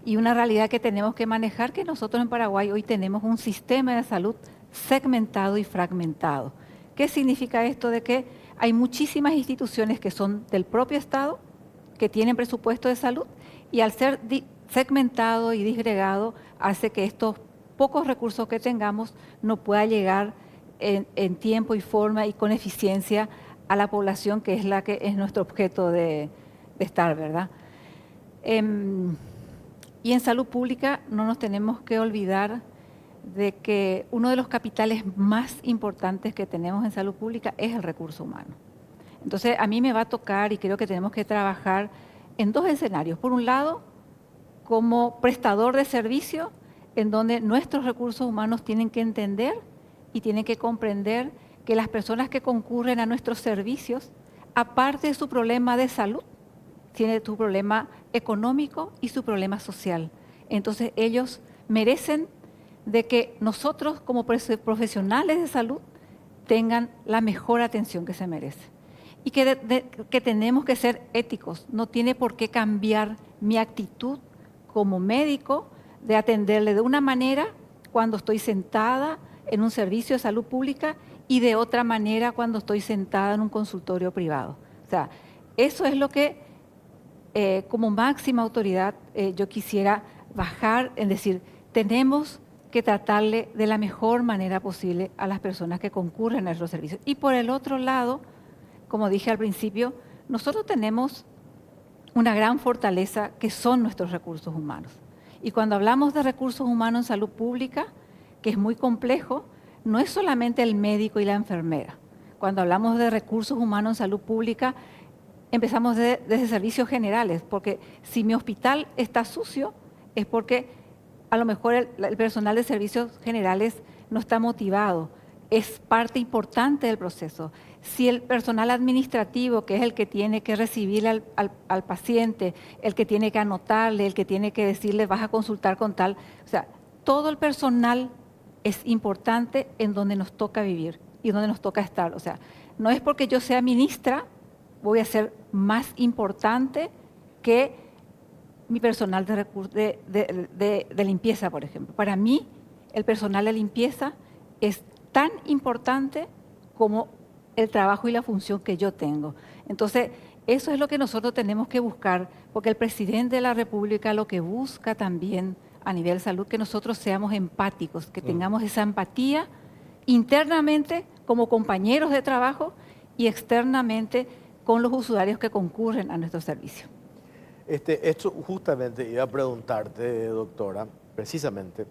y una realidad que tenemos que manejar, que nosotros en Paraguay hoy tenemos un sistema de salud segmentado y fragmentado. ¿Qué significa esto? De que hay muchísimas instituciones que son del propio Estado, que tienen presupuesto de salud, y al ser segmentado y disgregado, hace que estos pocos recursos que tengamos no pueda llegar en tiempo y forma y con eficiencia a la población, que es la que es nuestro objeto de estar, ¿verdad? Y en salud pública no nos tenemos que olvidar de que uno de los capitales más importantes que tenemos en salud pública es el recurso humano. Entonces, a mí me va a tocar, y creo que tenemos que trabajar en dos escenarios. Por un lado, como prestador de servicio, en donde nuestros recursos humanos tienen que entender y tienen que comprender que las personas que concurren a nuestros servicios, aparte de su problema de salud, tienen su problema económico y su problema social. Entonces, ellos merecen de que nosotros como profesionales de salud tengan la mejor atención que se merece. Y que tenemos que ser éticos. No tiene por qué cambiar mi actitud como médico de atenderle de una manera cuando estoy sentada en un servicio de salud pública y de otra manera cuando estoy sentada en un consultorio privado. O sea, eso es lo que como máxima autoridad yo quisiera bajar, es decir, tenemos que tratarle de la mejor manera posible a las personas que concurren a nuestros servicios. Y por el otro lado, como dije al principio, nosotros tenemos una gran fortaleza que son nuestros recursos humanos. Y cuando hablamos de recursos humanos en salud pública, que es muy complejo, no es solamente el médico y la enfermera. Cuando hablamos de recursos humanos en salud pública, empezamos desde servicios generales, porque si mi hospital está sucio, es porque a lo mejor el personal de servicios generales no está motivado. Es parte importante del proceso. Si el personal administrativo, que es el que tiene que recibir al paciente, el que tiene que anotarle, el que tiene que decirle vas a consultar con tal, o sea, todo el personal es importante en donde nos toca vivir y donde nos toca estar. O sea, no es porque yo sea ministra, voy a ser más importante que mi personal de limpieza, por ejemplo. Para mí, el personal de limpieza es tan importante como el trabajo y la función que yo tengo. Entonces, eso es lo que nosotros tenemos que buscar, porque el presidente de la República lo que busca también a nivel de salud, que nosotros seamos empáticos, que tengamos esa empatía internamente como compañeros de trabajo y externamente con los usuarios que concurren a nuestro servicio. Esto justamente iba a preguntarte, doctora, precisamente,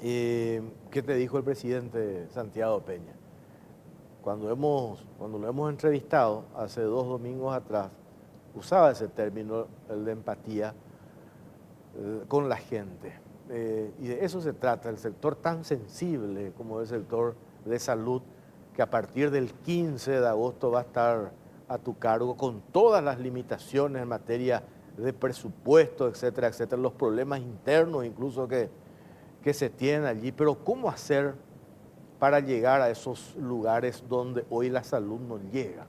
¿qué te dijo el presidente Santiago Peña? Cuando lo hemos entrevistado hace 2 domingos atrás, usaba ese término, el de empatía, con la gente. Y de eso se trata, el sector tan sensible como el sector de salud, que a partir del 15 de agosto va a estar a tu cargo con todas las limitaciones en materia de presupuesto, etcétera, etcétera, los problemas internos incluso que se tienen allí. Pero ¿cómo hacer para llegar a esos lugares donde hoy la salud no llega?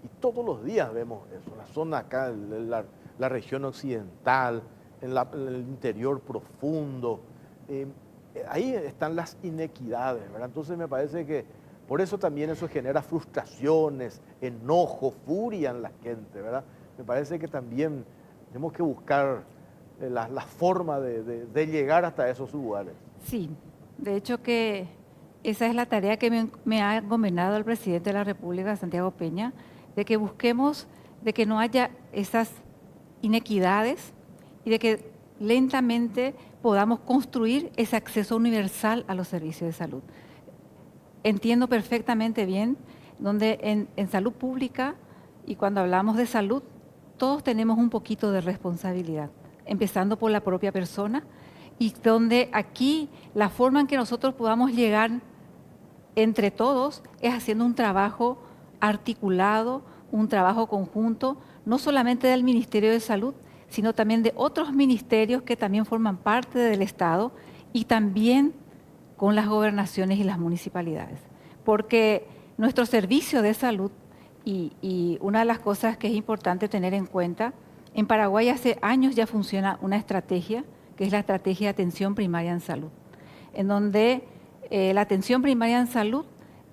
Y todos los días vemos eso, la zona acá, la región occidental, en el interior profundo, ahí están las inequidades, ¿verdad? Entonces me parece que por eso también eso genera frustraciones, enojo, furia en la gente, ¿verdad? Me parece que también tenemos que buscar la forma de llegar hasta esos lugares. Sí, de hecho que esa es la tarea que me ha encomendado el presidente de la República, Santiago Peña, de que busquemos de que no haya esas inequidades y de que lentamente podamos construir ese acceso universal a los servicios de salud. Entiendo perfectamente bien donde en salud pública y cuando hablamos de salud, todos tenemos un poquito de responsabilidad, empezando por la propia persona, y donde aquí la forma en que nosotros podamos llegar entre todos es haciendo un trabajo articulado, un trabajo conjunto, no solamente del Ministerio de Salud, sino también de otros ministerios que también forman parte del Estado y también con las gobernaciones y las municipalidades. Porque nuestro servicio de salud, y una de las cosas que es importante tener en cuenta, En Paraguay hace años ya funciona una estrategia, que es la estrategia de atención primaria en salud, en donde la atención primaria en salud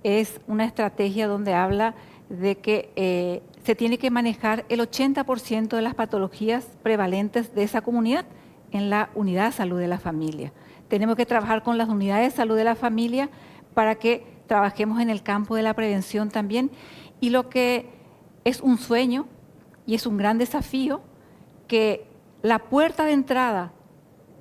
es una estrategia donde habla de que se tiene que manejar el 80% de las patologías prevalentes de esa comunidad en la unidad de salud de la familia. Tenemos que trabajar con las unidades de salud de la familia para que trabajemos en el campo de la prevención también. Y lo que es un sueño y es un gran desafío, que la puerta de entrada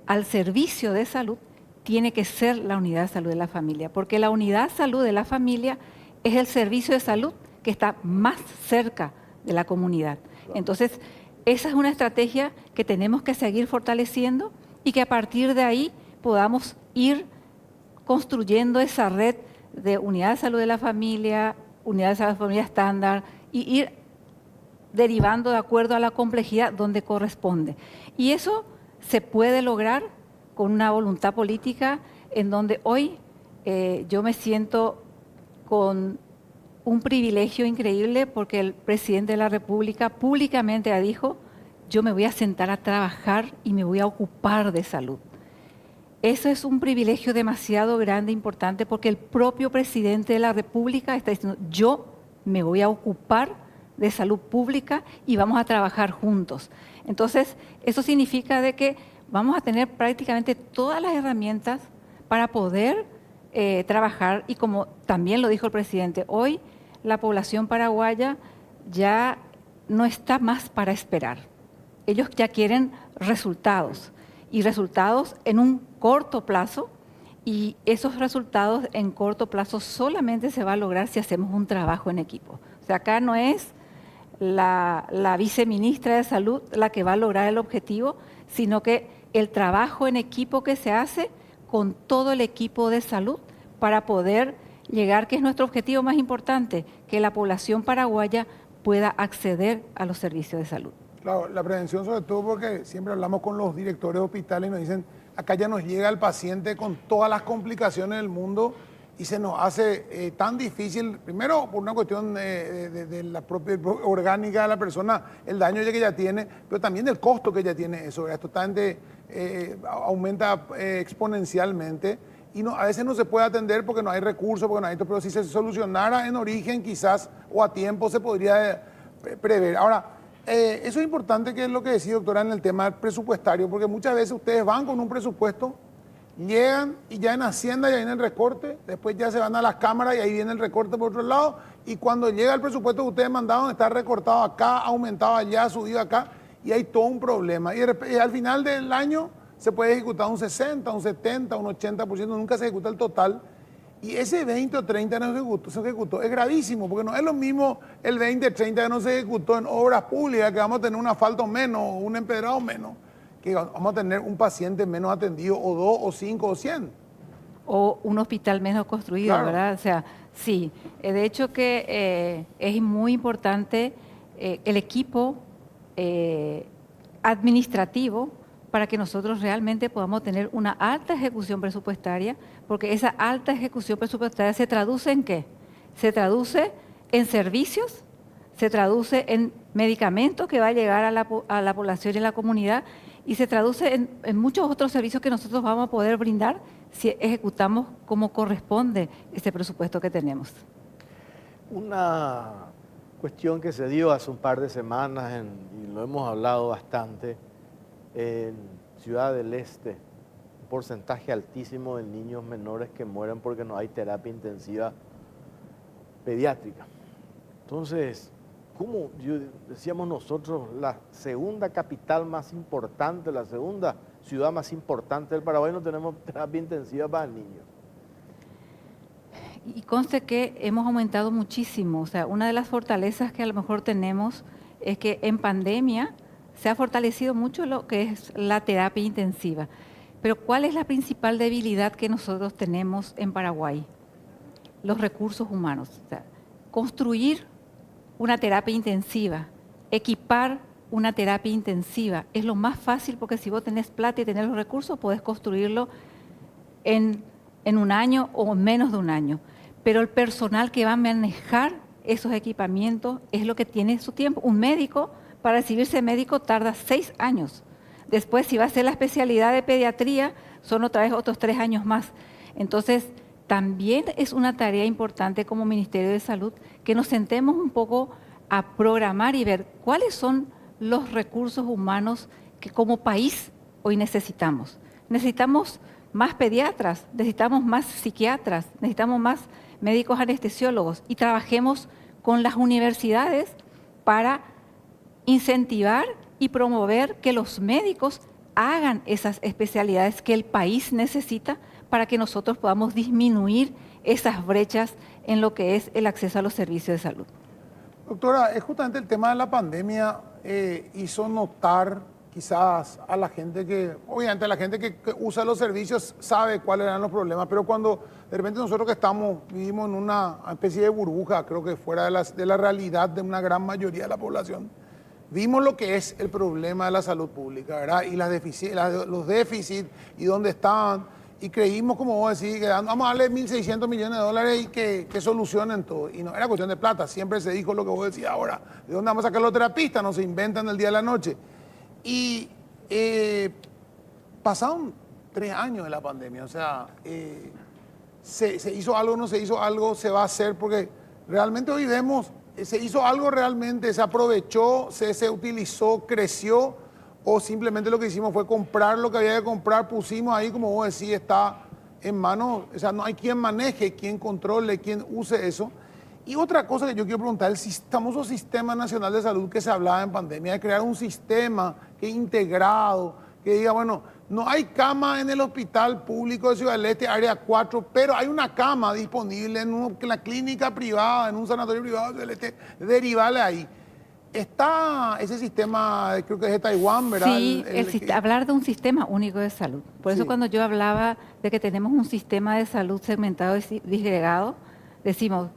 al servicio de salud tiene que ser la unidad de salud de la familia, porque la unidad de salud de la familia es el servicio de salud que está más cerca de la comunidad. Entonces, esa es una estrategia que tenemos que seguir fortaleciendo y que a partir de ahí podamos ir construyendo esa red de unidad de salud de la familia, unidad de salud de la familia estándar, y ir derivando de acuerdo a la complejidad donde corresponde. Y eso se puede lograr con una voluntad política en donde hoy yo me siento con un privilegio increíble, porque el presidente de la República públicamente dijo: yo me voy a sentar a trabajar y me voy a ocupar de salud. Eso es un privilegio demasiado grande, importante, porque el propio presidente de la República está diciendo: yo me voy a ocupar de salud pública y vamos a trabajar juntos. Entonces, eso significa de que vamos a tener prácticamente todas las herramientas para poder trabajar, y como también lo dijo el presidente, hoy la población paraguaya ya no está más para esperar. Ellos ya quieren resultados, y resultados en un corto plazo, y esos resultados en corto plazo solamente se va a lograr si hacemos un trabajo en equipo. O sea, acá no es la viceministra de Salud la que va a lograr el objetivo, sino que el trabajo en equipo que se hace con todo el equipo de salud para poder llegar, que es nuestro objetivo más importante, que la población paraguaya pueda acceder a los servicios de salud. Claro, la prevención sobre todo porque siempre hablamos con los directores de hospitales y nos dicen: acá ya nos llega el paciente con todas las complicaciones del mundo y se nos hace tan difícil, primero por una cuestión de la propia orgánica de la persona, el daño que ella tiene, pero también el costo que ella tiene eso, esto aumenta exponencialmente y a veces no se puede atender porque no hay recursos, porque no hay esto, pero si se solucionara en origen quizás o a tiempo se podría prever. Ahora, eso es importante, que es lo que decía, doctora, en el tema presupuestario, porque muchas veces ustedes van con un presupuesto, llegan y ya en Hacienda ya viene el recorte, después ya se van a las cámaras y ahí viene el recorte por otro lado, y cuando llega el presupuesto que ustedes mandaron está recortado acá, aumentado allá, subido acá, y hay todo un problema. Y al final del año se puede ejecutar un 60, un 70, un 80%, nunca se ejecuta el total. Y ese 20 o 30 no se ejecutó. Es gravísimo, porque no es lo mismo el 20 o 30 que no se ejecutó en obras públicas, que vamos a tener un asfalto menos, un empedrado menos, que vamos a tener un paciente menos atendido, o 2, o 5, o 100. O un hospital menos construido, claro, ¿verdad? O sea, sí. De hecho que es muy importante el equipo administrativo para que nosotros realmente podamos tener una alta ejecución presupuestaria, porque esa alta ejecución presupuestaria se traduce ¿en qué? Se traduce en servicios, se traduce en medicamentos que va a llegar a la población y a la comunidad, y se traduce en muchos otros servicios que nosotros vamos a poder brindar si ejecutamos como corresponde este presupuesto que tenemos. Una cuestión que se dio hace un par de semanas, y lo hemos hablado bastante, en Ciudad del Este, un porcentaje altísimo de niños menores que mueren porque no hay terapia intensiva pediátrica. Entonces, ¿cómo decíamos nosotros, la segunda capital más importante, la segunda ciudad más importante del Paraguay, no tenemos terapia intensiva para niños? Y conste que hemos aumentado muchísimo. O sea, una de las fortalezas que a lo mejor tenemos es que en pandemia se ha fortalecido mucho lo que es la terapia intensiva. Pero ¿cuál es la principal debilidad que nosotros tenemos en Paraguay? Los recursos humanos. O sea, construir una terapia intensiva, equipar una terapia intensiva, es lo más fácil, porque si vos tenés plata y tenés los recursos, podés construirlo en un año o menos de un año. Pero el personal que va a manejar esos equipamientos es lo que tiene su tiempo. Un médico para recibirse médico tarda 6 años. Después, si va a hacer la especialidad de pediatría, son otra vez otros 3 años más. Entonces, también es una tarea importante como Ministerio de Salud que nos sentemos un poco a programar y ver cuáles son los recursos humanos que como país hoy necesitamos. Necesitamos más pediatras, necesitamos más psiquiatras, necesitamos más médicos anestesiólogos y trabajemos con las universidades para incentivar y promover que los médicos hagan esas especialidades que el país necesita para que nosotros podamos disminuir esas brechas en lo que es el acceso a los servicios de salud. Doctora, es justamente el tema de la pandemia hizo notar quizás a la gente que, obviamente la gente que usa los servicios sabe cuáles eran los problemas, pero cuando de repente nosotros vivimos en una especie de burbuja, creo que fuera de la realidad de una gran mayoría de la población, vimos lo que es el problema de la salud pública, ¿verdad? Y los déficits y dónde estaban. Y creímos, como vos decís, que vamos a darle 1.600 millones de dólares y que solucionen todo. Y no era cuestión de plata, siempre se dijo lo que vos decías ahora. ¿De dónde vamos a sacar los terapistas? No se inventan el día de la noche. Y pasaron 3 años de la pandemia, o sea, se hizo algo, no se hizo algo, se va a hacer, porque realmente hoy vemos, se hizo algo realmente, se aprovechó, se utilizó, creció, o simplemente lo que hicimos fue comprar lo que había que comprar, pusimos ahí, como vos decís, está en manos, o sea, no hay quien maneje, quien controle, quien use eso. Y otra cosa que yo quiero preguntar, el famoso Sistema Nacional de Salud que se hablaba en pandemia, de crear un sistema que integrado, que diga, bueno, no hay cama en el hospital público de Ciudad del Este, área 4, pero hay una cama disponible en la clínica privada, en un sanatorio privado de Ciudad del Este, derivale ahí. Está ese sistema, creo que es de Taiwán, ¿verdad? Sí, hablar de un sistema único de salud. Por eso cuando yo hablaba de que tenemos un sistema de salud segmentado y disgregado, decimos,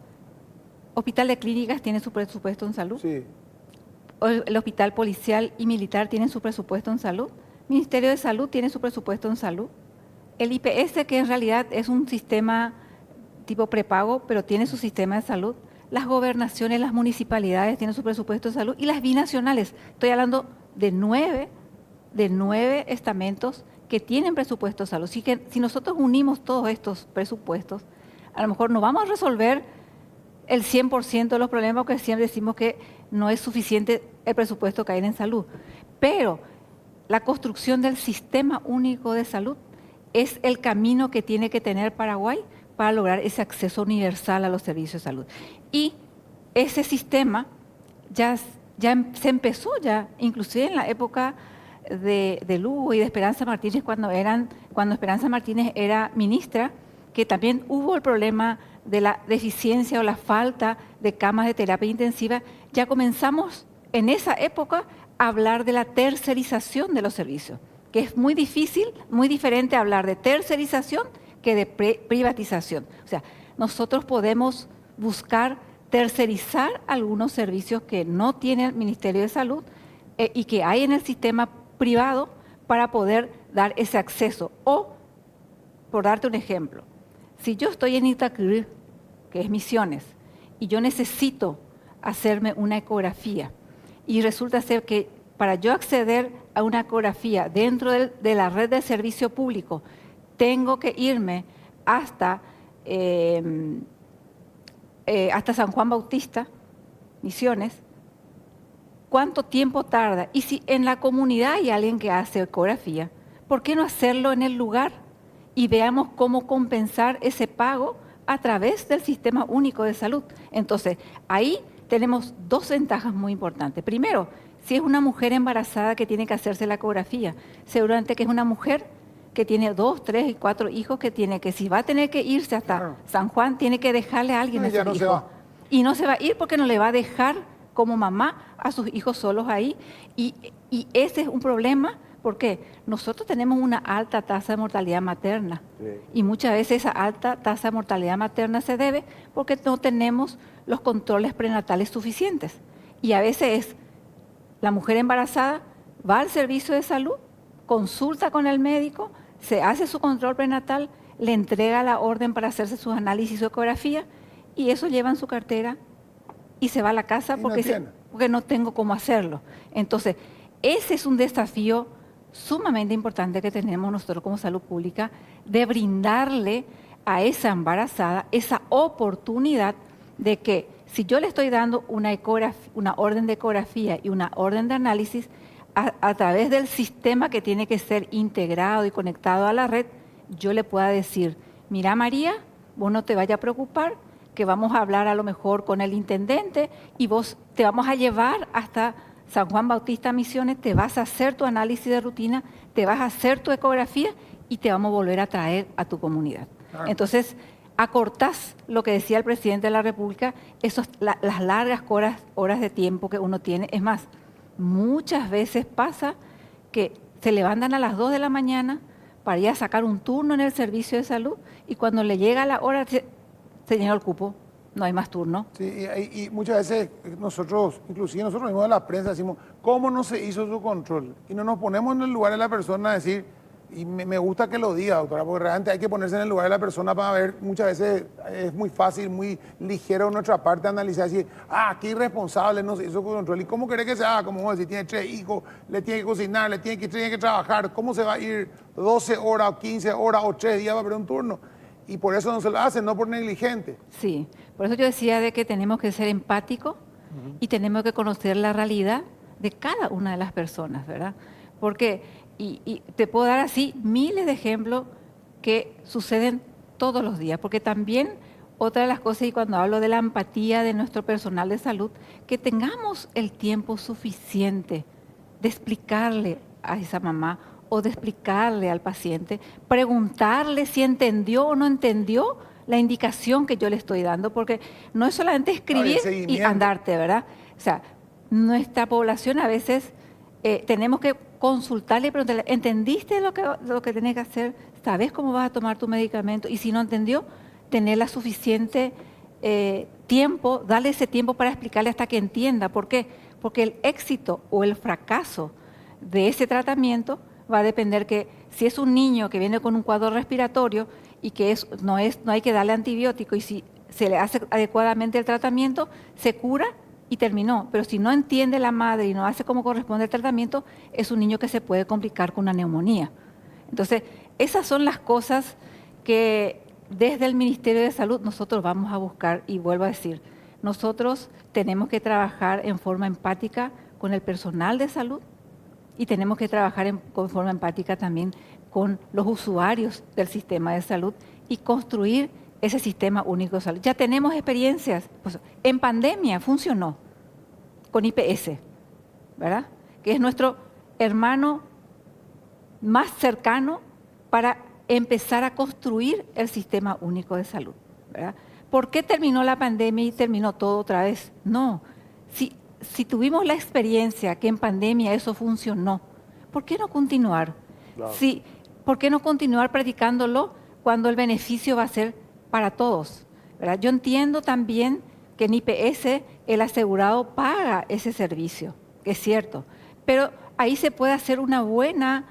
Hospital de Clínicas tiene su presupuesto en salud, Sí. el Hospital Policial y Militar tiene su presupuesto en salud, Ministerio de Salud tiene su presupuesto en salud, el IPS, que en realidad es un sistema tipo prepago, pero tiene su sistema de salud, las gobernaciones, las municipalidades tienen su presupuesto de salud y las binacionales. Estoy hablando de 9 estamentos que tienen presupuesto de salud. Así que si nosotros unimos todos estos presupuestos, a lo mejor no vamos a resolver el 100% de los problemas, porque siempre decimos que no es suficiente el presupuesto que hay en salud. Pero la construcción del Sistema Único de Salud es el camino que tiene que tener Paraguay para lograr ese acceso universal a los servicios de salud. Y ese sistema se empezó inclusive en la época de Lugo y de Esperanza Martínez, cuando Esperanza Martínez era ministra, que también hubo el problema de la deficiencia o la falta de camas de terapia intensiva. Ya comenzamos en esa época a hablar de la tercerización de los servicios, que es muy difícil, muy diferente hablar de tercerización que de privatización. O sea, nosotros podemos buscar tercerizar algunos servicios que no tiene el Ministerio de Salud y que hay en el sistema privado para poder dar ese acceso. O, por darte un ejemplo, si yo estoy en Itacurú, que es Misiones, y yo necesito hacerme una ecografía, y resulta ser que para yo acceder a una ecografía dentro de la red de servicio público, tengo que irme hasta San Juan Bautista, Misiones. ¿Cuánto tiempo tarda? Y si en la comunidad hay alguien que hace ecografía, ¿por qué no hacerlo en el lugar? Y veamos cómo compensar ese pago a través del Sistema Único de Salud. Entonces, ahí tenemos 2 ventajas muy importantes. Primero, si es una mujer embarazada que tiene que hacerse la ecografía, seguramente que es una mujer que tiene 2, 3 y 4 hijos, que si va a tener que irse hasta San Juan, tiene que dejarle a alguien a sus hijos. Y no se va a ir porque no le va a dejar como mamá a sus hijos solos ahí. Y ese es un problema porque nosotros tenemos una alta tasa de mortalidad materna. Sí. Y muchas veces esa alta tasa de mortalidad materna se debe porque no tenemos los controles prenatales suficientes. Y a veces es la mujer embarazada va al servicio de salud, consulta con el médico, se hace su control prenatal, le entrega la orden para hacerse sus análisis y su ecografía, y eso lleva en su cartera y se va a la casa porque porque no tengo cómo hacerlo. Entonces, ese es un desafío sumamente importante que tenemos nosotros como salud pública, de brindarle a esa embarazada esa oportunidad de que si yo le estoy dando una orden de ecografía y una orden de análisis, a través del sistema que tiene que ser integrado y conectado a la red, yo le pueda decir, mira María, vos no te vayas a preocupar, que vamos a hablar a lo mejor con el intendente y vos te vamos a llevar hasta San Juan Bautista Misiones, te vas a hacer tu análisis de rutina, te vas a hacer tu ecografía y te vamos a volver a traer a tu comunidad. Entonces, acortás lo que decía el presidente de la República, las largas horas de tiempo que uno tiene. Es más, muchas veces pasa que se levantan a las 2 de la mañana para ir a sacar un turno en el servicio de salud y cuando le llega la hora se llenó el cupo, no hay más turno. Sí, y muchas veces nosotros, inclusive nosotros mismos de la prensa, decimos, ¿cómo no se hizo su control? Y no nos ponemos en el lugar de la persona a decir, y me gusta que lo diga, doctora, porque realmente hay que ponerse en el lugar de la persona para ver, muchas veces es muy fácil, muy ligero de nuestra parte analizar y decir, qué irresponsable no se hizo su control. ¿Y cómo quiere que se haga? Como vos decís, tiene 3 hijos, le tiene que cocinar, tiene que trabajar, ¿cómo se va a ir 12 horas o 15 horas o 3 días para ver un turno? Y por eso no se lo hacen, no por negligente. Sí, por eso yo decía de que tenemos que ser empáticos y tenemos que conocer la realidad de cada una de las personas, ¿verdad? Porque, y te puedo dar así miles de ejemplos que suceden todos los días, porque también otra de las cosas, y cuando hablo de la empatía de nuestro personal de salud, que tengamos el tiempo suficiente de explicarle a esa mamá o de explicarle al paciente, preguntarle si entendió o no entendió la indicación que yo le estoy dando, porque no es solamente escribir y andarte, ¿verdad? O sea, nuestra población a veces tenemos que consultarle y preguntarle, ¿entendiste lo que tenés que hacer? ¿Sabes cómo vas a tomar tu medicamento? Y si no entendió, tener la suficiente tiempo, darle ese tiempo para explicarle hasta que entienda. ¿Por qué? Porque el éxito o el fracaso de ese tratamiento va a depender que si es un niño que viene con un cuadro respiratorio y que no hay que darle antibiótico y si se le hace adecuadamente el tratamiento, se cura y terminó. Pero si no entiende la madre y no hace como corresponde el tratamiento, es un niño que se puede complicar con una neumonía. Entonces, esas son las cosas que desde el Ministerio de Salud nosotros vamos a buscar, y vuelvo a decir, nosotros tenemos que trabajar en forma empática con el personal de salud y tenemos que trabajar en forma empática también con los usuarios del sistema de salud y construir ese sistema único de salud. Ya tenemos experiencias, pues, en pandemia funcionó con IPS, ¿verdad? Que es nuestro hermano más cercano para empezar a construir el sistema único de salud, ¿verdad? ¿Por qué terminó la pandemia y terminó todo otra vez? No, si tuvimos la experiencia que en pandemia eso funcionó, ¿por qué no continuar? Claro. ¿Por qué no continuar practicándolo cuando el beneficio va a ser para todos, ¿verdad? Yo entiendo también que en IPS el asegurado paga ese servicio, que es cierto, pero ahí se puede hacer una buena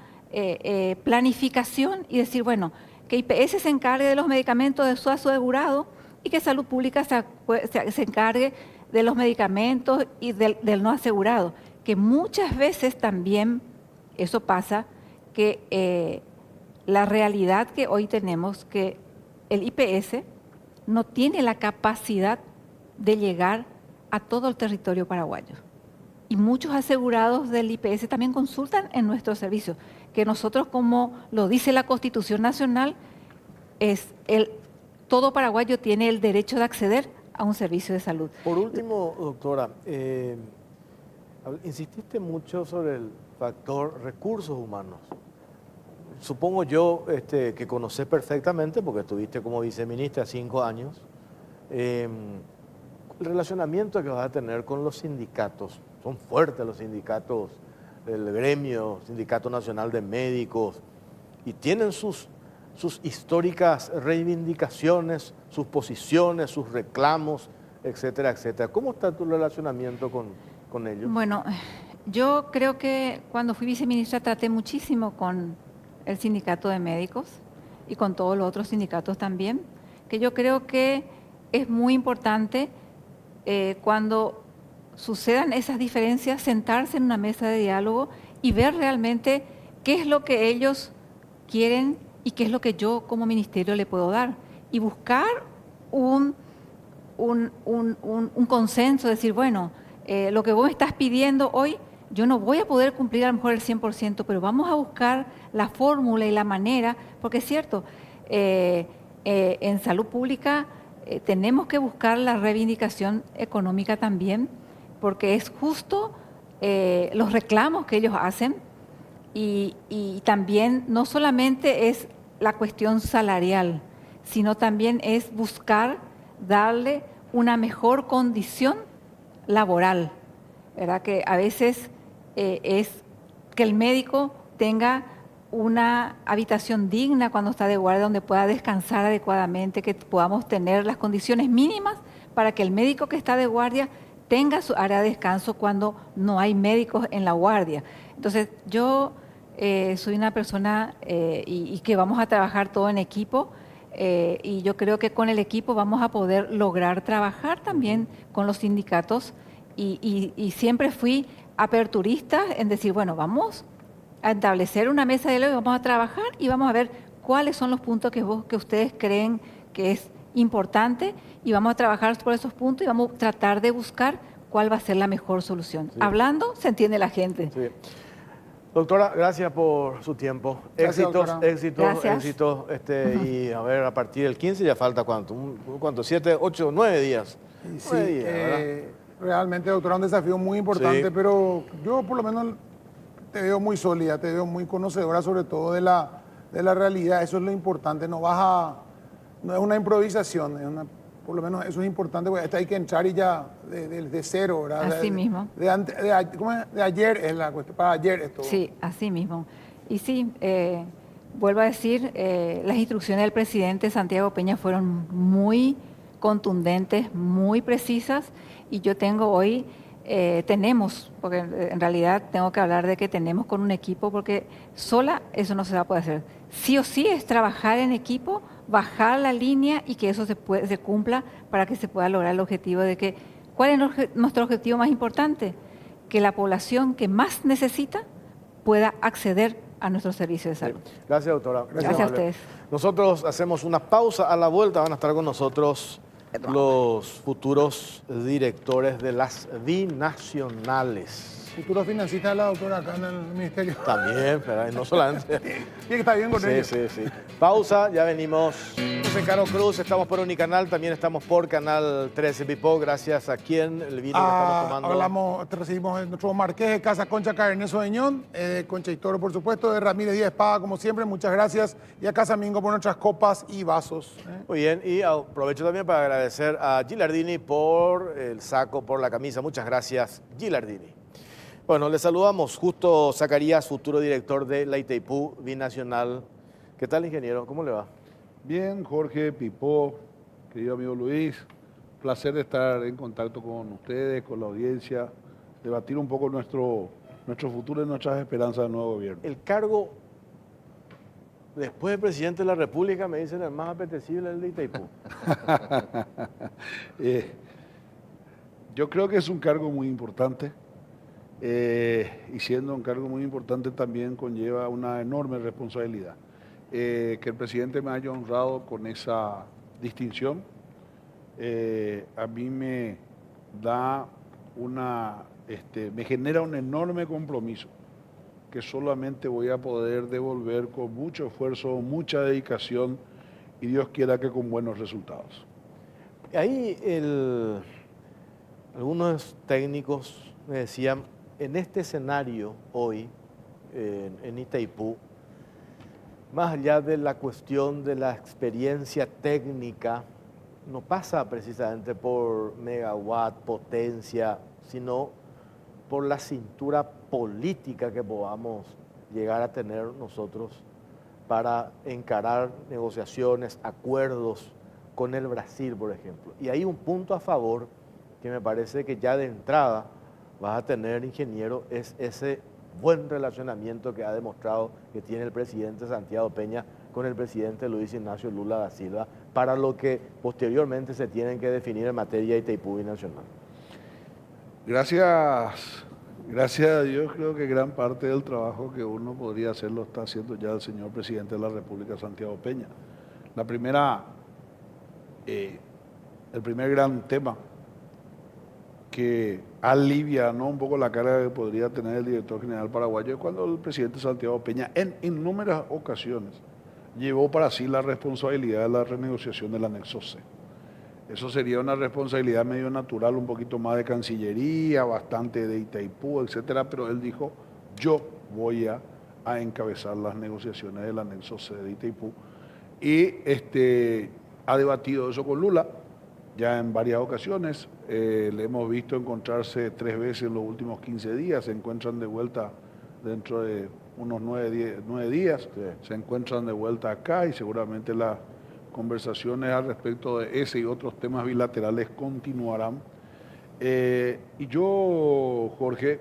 planificación y decir, bueno, que IPS se encargue de los medicamentos de su asegurado y que Salud Pública se encargue de los medicamentos y del no asegurado, que muchas veces también eso pasa, que la realidad que hoy tenemos, que el IPS no tiene la capacidad de llegar a todo el territorio paraguayo. Y muchos asegurados del IPS también consultan en nuestro servicio, que nosotros, como lo dice la Constitución Nacional, todo paraguayo tiene el derecho de acceder a un servicio de salud. Por último, doctora, insististe mucho sobre el factor recursos humanos. Supongo yo que conoces perfectamente, porque estuviste como viceministra 5 años, el relacionamiento que vas a tener con los sindicatos. Son fuertes los sindicatos del gremio, Sindicato Nacional de Médicos, y tienen sus históricas reivindicaciones, sus posiciones, sus reclamos, etcétera, etcétera. ¿Cómo está tu relacionamiento con ellos? Bueno, yo creo que cuando fui viceministra traté muchísimo con el sindicato de médicos y con todos los otros sindicatos también, que yo creo que es muy importante cuando sucedan esas diferencias, sentarse en una mesa de diálogo y ver realmente qué es lo que ellos quieren y qué es lo que yo como ministerio le puedo dar. Y buscar un consenso, decir, bueno, lo que vos me estás pidiendo hoy, yo no voy a poder cumplir a lo mejor el 100%, pero vamos a buscar la fórmula y la manera, porque es cierto, en salud pública tenemos que buscar la reivindicación económica también, porque es justo los reclamos que ellos hacen y también no solamente es la cuestión salarial, sino también es buscar darle una mejor condición laboral, ¿verdad? Que a veces es que el médico tenga una habitación digna cuando está de guardia, donde pueda descansar adecuadamente, que podamos tener las condiciones mínimas para que el médico que está de guardia tenga su área de descanso cuando no hay médicos en la guardia. Entonces, yo soy una persona y que vamos a trabajar todo en equipo, y yo creo que con el equipo vamos a poder lograr trabajar también con los sindicatos y siempre fui aperturista en decir, bueno, vamos a establecer una mesa de diálogo, vamos a trabajar y vamos a ver cuáles son los puntos que ustedes creen que es importante y vamos a trabajar por esos puntos y vamos a tratar de buscar cuál va a ser la mejor solución. Sí. Hablando, se entiende la gente. Sí. Doctora, gracias por su tiempo. Gracias, éxitos. Y a ver, a partir del 15 ya falta ¿cuánto? ¿Cuánto? 7, 8, 9 días. Sí, 9 días, realmente, doctora, un desafío muy importante, sí. Pero yo por lo menos te veo muy sólida, te veo muy conocedora sobre todo de la realidad. Eso es lo importante, no es una improvisación, por lo menos eso es importante, porque hay que entrar y ya de cero, ¿verdad? Así mismo. De ayer es la cuestión, para ayer es todo. Sí, así mismo. Y sí, vuelvo a decir, las instrucciones del presidente Santiago Peña fueron muy contundentes, muy precisas, y yo tengo hoy, tenemos, porque en realidad tengo que hablar de que tenemos con un equipo, porque sola eso no se va a poder hacer. Sí o sí es trabajar en equipo, bajar la línea y que eso se cumpla para que se pueda lograr el objetivo de que, ¿cuál es nuestro objetivo más importante? Que la población que más necesita pueda acceder a nuestros servicios de salud. Sí. Gracias, doctora. Gracias a ustedes. Nosotros hacemos una pausa. A la vuelta van a estar con nosotros los futuros directores de las binacionales. Futuro financista de la doctora acá en el ministerio. También, pero no solamente. Bien que está bien con ellos. Sí. Pausa, ya venimos. Soy Carlos Cruz, estamos por Unicanal, también estamos por Canal 13 Pipo, gracias a quien el vino que estamos tomando. Recibimos nuestro marqués de Casa Concha Carne Sodeñón, de Concha y Toro, por supuesto, de Ramírez Díaz Espada, como siempre, muchas gracias. Y a Casa Mingo por nuestras copas y vasos. Muy bien, y aprovecho también para agradecer a Gilardini por el saco, por la camisa. Muchas gracias, Gilardini. Bueno, le saludamos Justo Zacarías, futuro director de la Itaipú Binacional. ¿Qué tal, ingeniero? ¿Cómo le va? Bien, Jorge, Pipo, querido amigo Luis, placer de estar en contacto con ustedes, con la audiencia, debatir un poco nuestro futuro y nuestras esperanzas del nuevo gobierno. El cargo, después de presidente de la República, me dicen el más apetecible, el de Itaipú. Yo creo que es un cargo muy importante. Y siendo un cargo muy importante también conlleva una enorme responsabilidad. Que el presidente me haya honrado con esa distinción, a mí me da me genera un enorme compromiso que solamente voy a poder devolver con mucho esfuerzo, mucha dedicación y Dios quiera que con buenos resultados. Ahí algunos técnicos me decían, en este escenario hoy, en Itaipú, más allá de la cuestión de la experiencia técnica, no pasa precisamente por megawatt, potencia, sino por la cintura política que podamos llegar a tener nosotros para encarar negociaciones, acuerdos con el Brasil, por ejemplo. Y hay un punto a favor que me parece que ya de entrada vas a tener, ingeniero, es ese buen relacionamiento que ha demostrado que tiene el presidente Santiago Peña con el presidente Luis Ignacio Lula da Silva, para lo que posteriormente se tienen que definir en materia de Itaipú Binacional. Gracias a Dios, creo que gran parte del trabajo que uno podría hacer lo está haciendo ya el señor presidente de la República, Santiago Peña. El primer gran tema que alivia, ¿no?, un poco la carga que podría tener el director general paraguayo es cuando el presidente Santiago Peña en innumerables ocasiones llevó para sí la responsabilidad de la renegociación del anexo C. Eso sería una responsabilidad medio natural, un poquito más de Cancillería, bastante de Itaipú, etcétera, pero él dijo, yo voy a encabezar las negociaciones del anexo C de Itaipú. Y ha debatido eso con Lula ya en varias ocasiones. Le hemos visto encontrarse 3 veces en los últimos 15 días, se encuentran de vuelta dentro de unos 9 días, Sí. se encuentran de vuelta acá y seguramente las conversaciones al respecto de ese y otros temas bilaterales continuarán. Y yo, Jorge,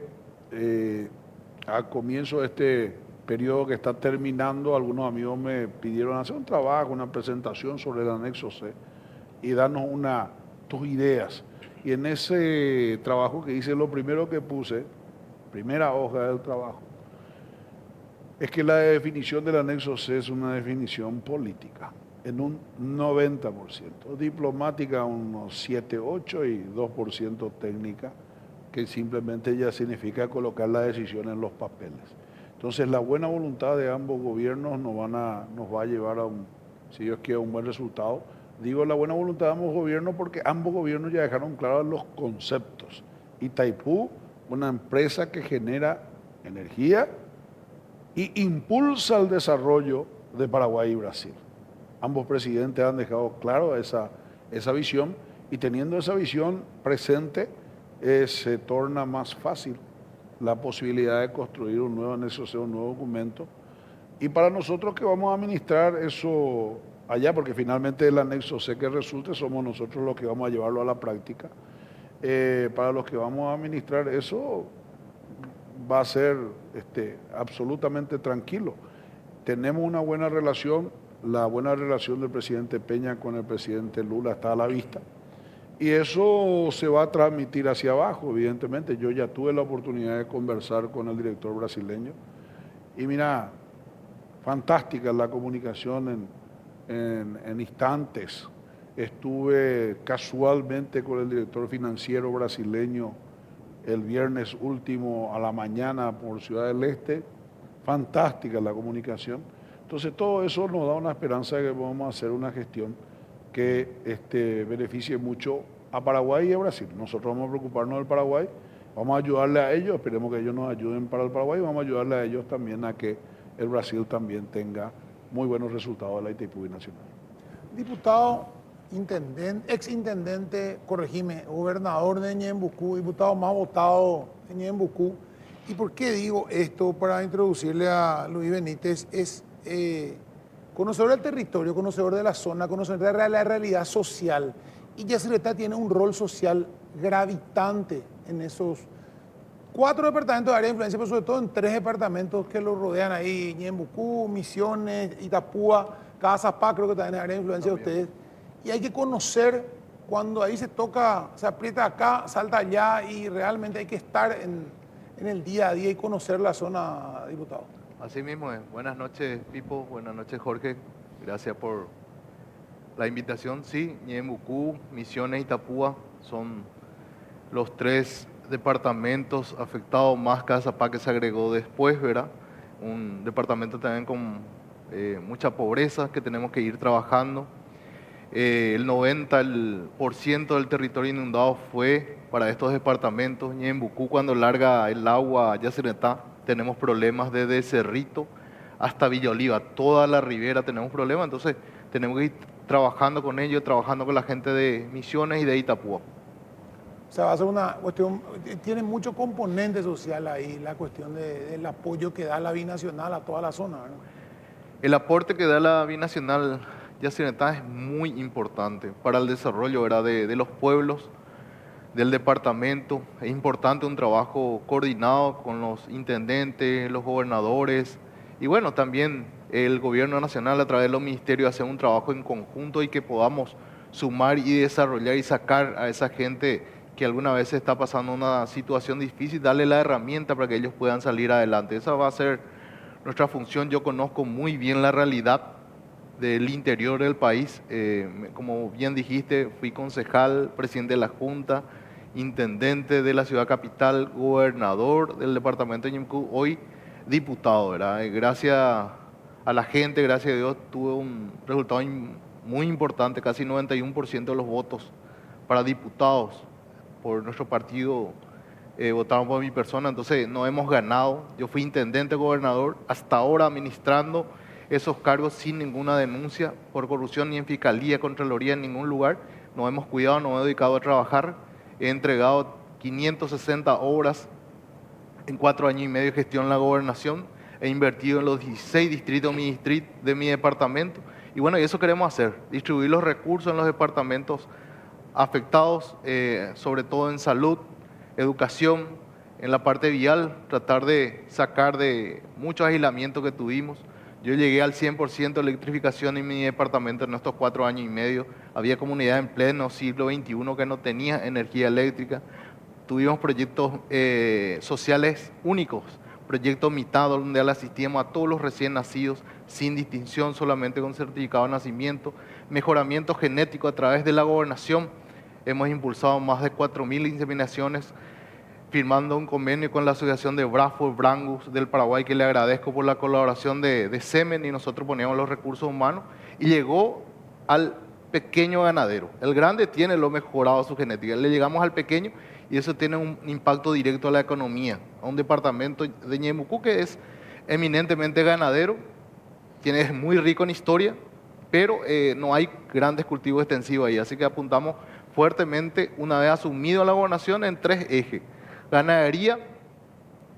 a comienzo de este periodo que está terminando, algunos amigos me pidieron hacer un trabajo, una presentación sobre el anexo C y darnos tus ideas. Y en ese trabajo que hice, lo primero que puse, primera hoja del trabajo, es que la definición del anexo C es una definición política, en un 90%, diplomática unos 7, 8 y 2% técnica, que simplemente ya significa colocar la decisión en los papeles. Entonces la buena voluntad de ambos gobiernos nos va a llevar a si Dios quiere, un buen resultado. Digo la buena voluntad de ambos gobiernos porque ambos gobiernos ya dejaron claros los conceptos. Itaipú, una empresa que genera energía y impulsa el desarrollo de Paraguay y Brasil. Ambos presidentes han dejado claro esa visión y teniendo esa visión presente se torna más fácil la posibilidad de construir un nuevo anexo C, un nuevo documento. Y para nosotros que vamos a administrar eso allá, porque finalmente el anexo C que resulte somos nosotros los que vamos a llevarlo a la práctica, para los que vamos a administrar eso va a ser absolutamente tranquilo. Tenemos una buena relación, la buena relación del presidente Peña con el presidente Lula está a la vista y eso se va a transmitir hacia abajo, evidentemente. Yo ya tuve la oportunidad de conversar con el director brasileño y mira, fantástica la comunicación en instantes. Estuve casualmente con el director financiero brasileño el viernes último a la mañana por Ciudad del Este, fantástica la comunicación. Entonces todo eso nos da una esperanza de que vamos a hacer una gestión que beneficie mucho a Paraguay y a Brasil. Nosotros vamos a preocuparnos del Paraguay, vamos a ayudarle a ellos, esperemos que ellos nos ayuden para el Paraguay, y vamos a ayudarle a ellos también a que el Brasil también tenga muy buenos resultados de la Itaipú Binacional. Diputado, ex-intendente, corregime, gobernador de Ñembucú, diputado más votado de Ñembucú. ¿Y por qué digo esto para introducirle a Luis Benítez? Es conocedor del territorio, conocedor de la zona, conocedor de la realidad social. Y Yacyretá tiene un rol social gravitante en esos 4 departamentos de área de influencia, pero sobre todo en 3 departamentos que lo rodean ahí, Ñembucú, Misiones, Itapúa, Cazapá, creo que también es área de influencia de ustedes. Y hay que conocer cuando ahí se toca, se aprieta acá, salta allá y realmente hay que estar en el día a día y conocer la zona, diputado. Así mismo es. Buenas noches, Pipo. Buenas noches, Jorge. Gracias por la invitación. Sí, Ñembucú, Misiones y Itapúa son los 3 departamentos afectados, más Cazapá que se agregó después, ¿verdad? Un departamento también con mucha pobreza que tenemos que ir trabajando. El 90% del territorio inundado fue para estos departamentos. Ñembucú, cuando larga el agua a Yacyretá, tenemos problemas desde Cerrito hasta Villa Oliva. Toda la ribera tenemos problemas, entonces tenemos que ir trabajando con ellos, trabajando con la gente de Misiones y de Itapúa. O sea, va a ser una cuestión, tiene mucho componente social ahí, la cuestión del apoyo que da la binacional a toda la zona, ¿verdad? El aporte que da la binacional Yacyretá es muy importante para el desarrollo, ¿verdad?, de los pueblos, del departamento. Es importante un trabajo coordinado con los intendentes, los gobernadores y bueno, también el gobierno nacional a través de los ministerios hacer un trabajo en conjunto y que podamos sumar y desarrollar y sacar a esa gente que alguna vez está pasando una situación difícil, darle la herramienta para que ellos puedan salir adelante. Esa va a ser nuestra función. Yo conozco muy bien la realidad del interior del país. Como bien dijiste, fui concejal, presidente de la Junta, intendente de la ciudad capital, gobernador del departamento de Ñemcú, hoy diputado, ¿verdad? Gracias a la gente, gracias a Dios, tuve un resultado muy importante, casi 91% de los votos para diputados por nuestro partido votaron por mi persona, entonces no hemos ganado. Yo fui intendente, gobernador, hasta ahora administrando esos cargos sin ninguna denuncia por corrupción, ni en fiscalía, contraloría, en ningún lugar. Nos hemos cuidado, nos hemos dedicado a trabajar. He entregado 560 obras en 4 años y medio de gestión en la gobernación. He invertido en los 16 distritos de mi departamento. Y bueno, y eso queremos hacer, distribuir los recursos en los departamentos afectados, sobre todo en salud, educación, en la parte vial, tratar de sacar de muchos aislamientos que tuvimos. Yo llegué al 100% de electrificación en mi departamento en estos 4 años y medio. Había comunidades en pleno siglo XXI que no tenían energía eléctrica. Tuvimos proyectos sociales únicos, proyectos mitad, donde le asistíamos a todos los recién nacidos, sin distinción, solamente con certificado de nacimiento. Mejoramiento genético a través de la gobernación. Hemos impulsado más de 4.000 inseminaciones, firmando un convenio con la Asociación de Bradford Brangus del Paraguay, que le agradezco por la colaboración de Semen, y nosotros poníamos los recursos humanos, y llegó al pequeño ganadero. El grande tiene lo mejorado su genética, le llegamos al pequeño y eso tiene un impacto directo a la economía, a un departamento de Ñemcú que es eminentemente ganadero, es muy rico en historia, pero no hay grandes cultivos extensivos ahí, así que apuntamos fuertemente, una vez asumido la gobernación, en 3 ejes. Ganadería,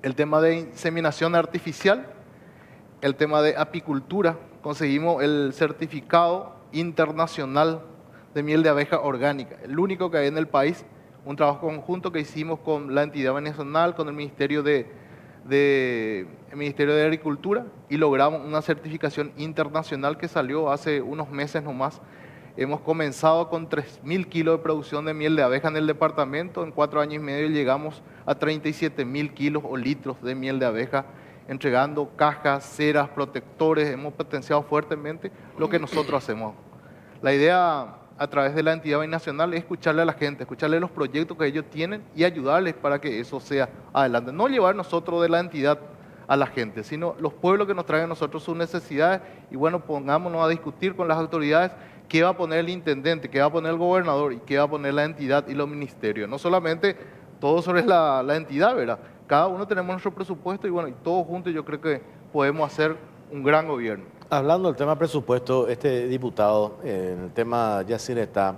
el tema de inseminación artificial, el tema de apicultura. Conseguimos el certificado internacional de miel de abeja orgánica, el único que hay en el país. Un trabajo conjunto que hicimos con la entidad venezolana, con el Ministerio de Agricultura, y logramos una certificación internacional que salió hace unos meses nomás. Hemos comenzado con 3.000 kilos de producción de miel de abeja en el departamento. En 4 años y medio llegamos a 37.000 kilos o litros de miel de abeja, entregando cajas, ceras, protectores. Hemos potenciado fuertemente lo que nosotros hacemos. La idea a través de la entidad binacional es escucharle a la gente, escucharle los proyectos que ellos tienen y ayudarles para que eso sea adelante. No llevar nosotros de la entidad a la gente, sino los pueblos que nos traen a nosotros sus necesidades, y bueno, pongámonos a discutir con las autoridades qué va a poner el intendente, qué va a poner el gobernador y qué va a poner la entidad y los ministerios. No solamente todo sobre la entidad, ¿verdad? Cada uno tenemos nuestro presupuesto y bueno, y todos juntos yo creo que podemos hacer un gran gobierno. Hablando del tema presupuesto, este diputado, en el tema Yacyretá,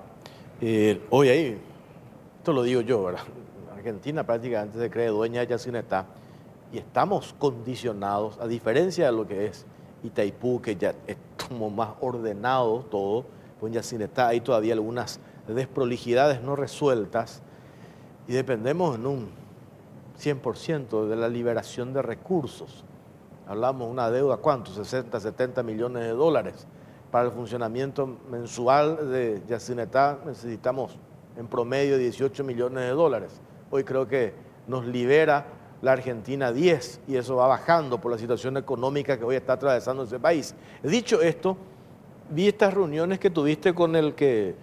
hoy ahí, esto lo digo yo, ¿verdad? Argentina prácticamente se cree dueña de Yacyretá y estamos condicionados, a diferencia de lo que es Itaipú, que ya es como más ordenado todo, pues en Yacyretá hay todavía algunas desprolijidades no resueltas y dependemos en un 100% de la liberación de recursos. Hablamos de una deuda, ¿cuánto? 60, 70 millones de dólares. Para el funcionamiento mensual de Yacyretá necesitamos en promedio 18 millones de dólares. Hoy creo que nos libera la Argentina 10 y eso va bajando por la situación económica que hoy está atravesando ese país. Dicho esto, vi estas reuniones que tuviste con el que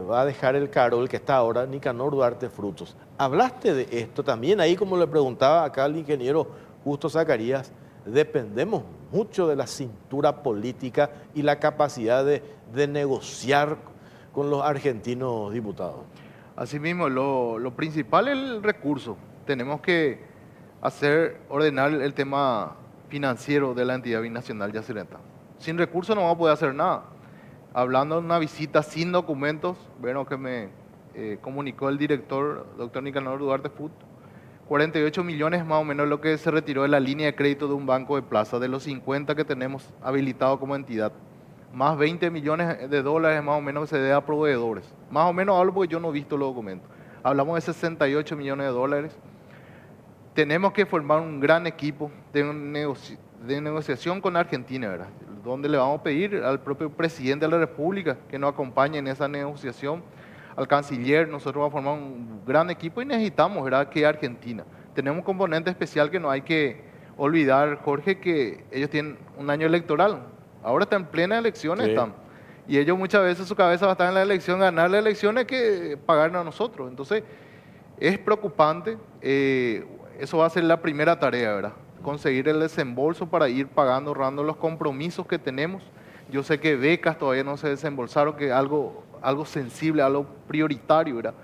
va a dejar el cargo, el que está ahora, Nicanor Duarte Frutos. Hablaste de esto también, ahí como le preguntaba acá al ingeniero Justo Zacarías, dependemos mucho de la cintura política y la capacidad de negociar con los argentinos diputados. Asimismo, lo principal es el recurso. Tenemos que ordenar el tema financiero de la entidad binacional Yacyretá. Sin recursos no vamos a poder hacer nada. Hablando de una visita sin documentos, bueno, que me comunicó el director, doctor Nicanor Duarte Frutos, 48 millones más o menos lo que se retiró de la línea de crédito de un banco de plaza, de los 50 que tenemos habilitados como entidad. Más 20 millones de dólares más o menos que se dé a proveedores. Más o menos hablo porque yo no he visto los documentos. Hablamos de 68 millones de dólares. Tenemos que formar un gran equipo de negociación con Argentina, ¿verdad? Donde le vamos a pedir al propio presidente de la República que nos acompañe en esa negociación. al canciller, nosotros vamos a formar un gran equipo y necesitamos, ¿verdad?, que Argentina. Tenemos un componente especial que no hay que olvidar, Jorge, que ellos tienen un año electoral. Ahora están en plena elecciones, Sí. están. Y ellos muchas veces su cabeza va a estar en la elección, ganar la elección es que pagarnos a nosotros. Entonces, es preocupante. Eso va a ser la primera tarea, ¿verdad? Conseguir el desembolso para ir pagando, ahorrando los compromisos que tenemos. Yo sé que becas todavía no se desembolsaron, que es algo sensible, algo prioritario, ¿verdad?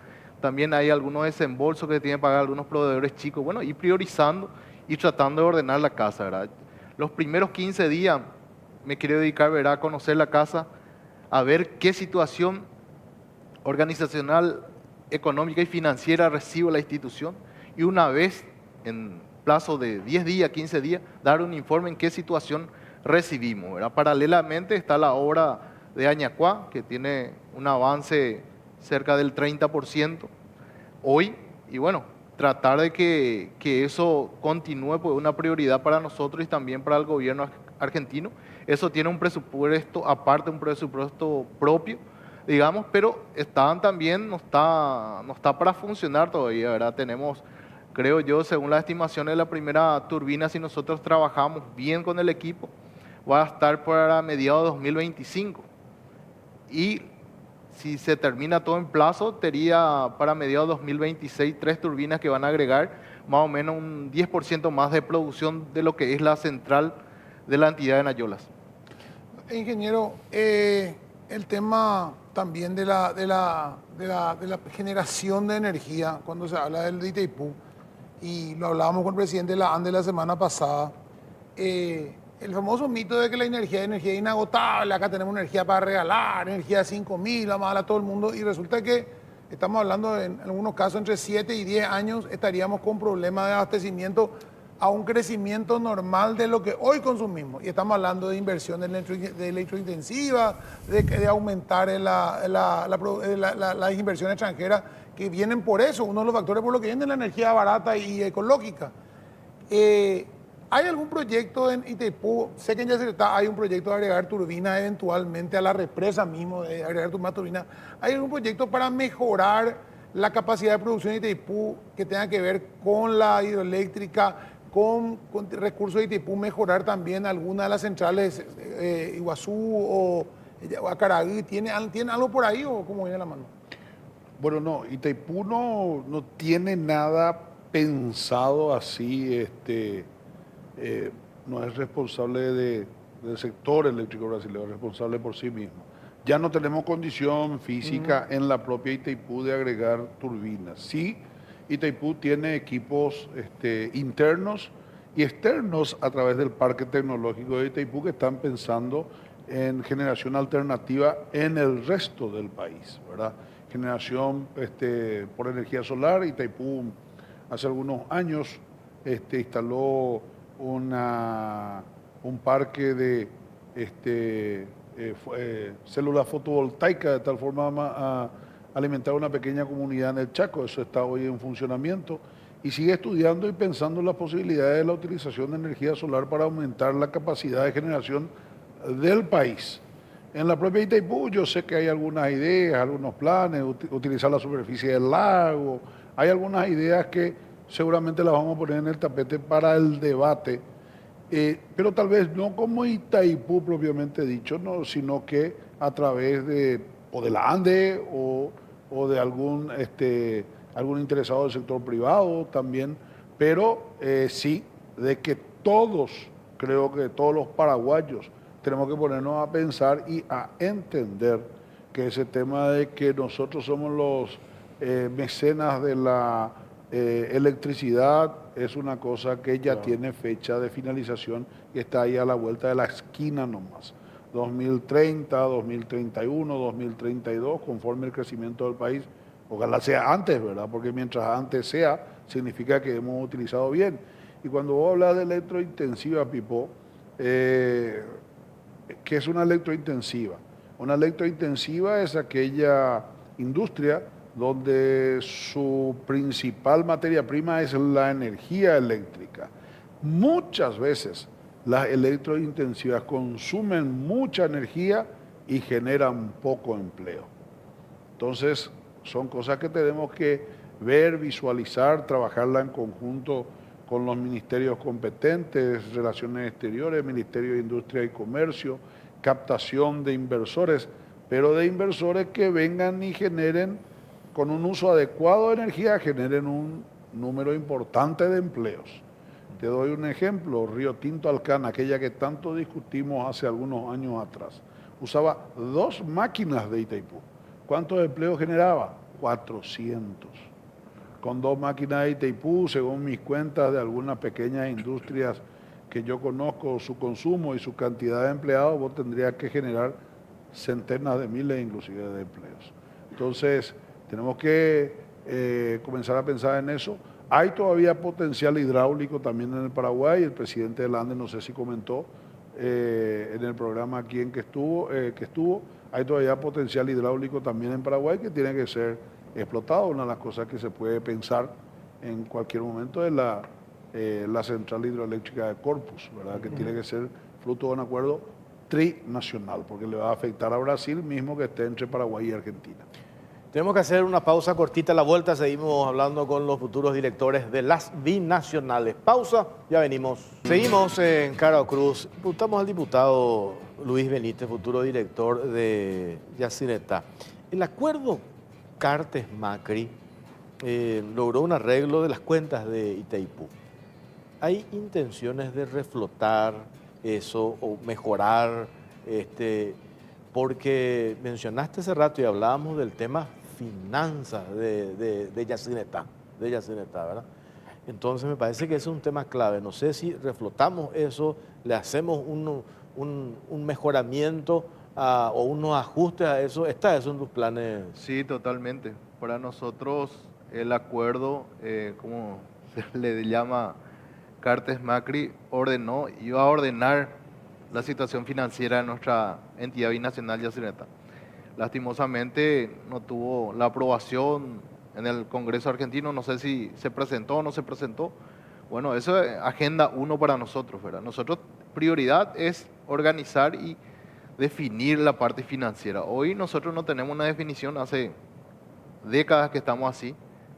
También hay algunos desembolsos que tienen que pagar algunos proveedores chicos. Bueno, y priorizando y tratando de ordenar la casa, ¿verdad? Los primeros 15 días me quiero dedicar, ¿verdad?, a conocer la casa, a ver qué situación organizacional, económica y financiera recibe la institución, y una vez, en plazo de 10 días, 15 días, dar un informe en qué situación recibimos, ¿verdad? Paralelamente está la obra de Añacuá, que tiene un avance cerca del 30% hoy, y bueno, tratar de que eso continúe, pues una prioridad para nosotros y también para el gobierno argentino. Eso tiene un presupuesto aparte, un presupuesto propio, digamos, pero también no está para funcionar todavía, ¿verdad? Tenemos, creo yo, según las estimaciones de la primera turbina, si nosotros trabajamos bien con el equipo, va a estar para mediados de 2025. Y si se termina todo en plazo, sería para mediados de 2026 3 turbinas que van a agregar más o menos un 10% más de producción de lo que es la central de la entidad de Nayolas. Ingeniero, el tema también de la generación de energía, cuando se habla del de Itaipú, y lo hablábamos con el presidente de la ANDE la semana pasada, el famoso mito de que la energía es inagotable, acá tenemos energía para regalar, energía de 5.000, vamos a darle a todo el mundo, y resulta que estamos hablando en algunos casos entre 7 y 10 años estaríamos con problemas de abastecimiento a un crecimiento normal de lo que hoy consumimos. Y estamos hablando de inversión de electrointensiva, de aumentar las inversiones extranjeras que vienen por eso, uno de los factores por lo que viene la energía barata y ecológica. ¿Hay algún proyecto en Itaipú? Sé que en Yacyretá hay un proyecto de agregar turbinas eventualmente a la represa mismo, de agregar más turbinas. ¿Hay algún proyecto para mejorar la capacidad de producción de Itaipú que tenga que ver con la hidroeléctrica, con recursos de Itaipú, mejorar también alguna de las centrales, Iguazú o Acaraí? ¿Tiene algo por ahí o cómo viene la mano? Bueno, no, Itaipú no tiene nada pensado así, no es responsable del sector eléctrico brasileño, es responsable por sí mismo. Ya no tenemos condición física en la propia Itaipú de agregar turbinas. Sí, Itaipú tiene equipos internos y externos a través del Parque Tecnológico de Itaipú que están pensando en generación alternativa en el resto del país, ¿verdad? Generación por energía solar. Itaipú hace algunos años instaló un parque de células fotovoltaicas de tal forma a alimentar una pequeña comunidad en el Chaco. Eso está hoy en funcionamiento y sigue estudiando y pensando en las posibilidades de la utilización de energía solar para aumentar la capacidad de generación del país. En la propia Itaipú yo sé que hay algunas ideas, algunos planes, utilizar la superficie del lago, hay algunas ideas que seguramente las vamos a poner en el tapete para el debate, pero tal vez no como Itaipú propiamente dicho, no, sino que a través de la ANDE o de algún interesado del sector privado también, pero sí, de que creo que todos los paraguayos tenemos que ponernos a pensar y a entender que ese tema de que nosotros somos los mecenas de la electricidad es una cosa que ya tiene fecha de finalización y está ahí a la vuelta de la esquina nomás. 2030, 2031, 2032, conforme el crecimiento del país. Ojalá sea antes, ¿verdad? Porque mientras antes sea, significa que hemos utilizado bien. Y cuando vos hablas de electrointensiva, Pipo, ¿qué es una electrointensiva? Una electrointensiva es aquella industria donde su principal materia prima es la energía eléctrica. Muchas veces las electrointensivas consumen mucha energía y generan poco empleo. Entonces, Son cosas que tenemos que ver, visualizar, trabajarla en conjunto con los ministerios competentes, Relaciones Exteriores, Ministerio de Industria y Comercio, captación de inversores, pero de inversores que vengan y generen, con un uso adecuado de energía, generen un número importante de empleos. Te doy un ejemplo, Río Tinto Alcán, aquella que tanto discutimos hace algunos años atrás, usaba 2 máquinas de Itaipú. ¿Cuántos empleos generaba? 400. Con 2 máquinas de Itaipú, según mis cuentas de algunas pequeñas industrias que yo conozco, su consumo y su cantidad de empleados, vos tendrías que generar centenas de miles inclusive de empleos. Entonces, tenemos que comenzar a pensar en eso. Hay todavía potencial hidráulico también en el Paraguay. El presidente del Andes, no sé si comentó en el programa aquí en que estuvo, hay todavía potencial hidráulico también en Paraguay que tiene que ser explotado. Una de las cosas que se puede pensar en cualquier momento es la central hidroeléctrica de Corpus, ¿verdad? Que tiene que ser fruto de un acuerdo trinacional, porque le va a afectar a Brasil mismo que esté entre Paraguay y Argentina. Tenemos que hacer una pausa cortita. A la vuelta seguimos hablando con los futuros directores de las binacionales. Pausa, ya venimos. Seguimos en Cara Cruz. Preguntamos al diputado Luis Benítez, futuro director de Yacyretá. El acuerdo Cartes-Macri logró un arreglo de las cuentas de Itaipú. ¿Hay intenciones de reflotar eso o mejorar? Porque mencionaste hace rato y hablábamos del tema finanzas de Yacyretá, ¿verdad? Entonces me parece que ese es un tema clave. No sé si reflotamos eso, le hacemos un mejoramiento o unos ajustes a eso. ¿Está eso en tus planes? Sí, totalmente. Para nosotros el acuerdo, como se le llama Cartes-Macri, iba a ordenar la situación financiera de nuestra entidad binacional Yacyretá. Lastimosamente no tuvo la aprobación en el Congreso argentino, no sé si se presentó o no se presentó. Bueno, eso es agenda 1 para nosotros, ¿verdad? Nosotros prioridad es organizar y definir la parte financiera. Hoy nosotros no tenemos una definición, hace décadas que estamos así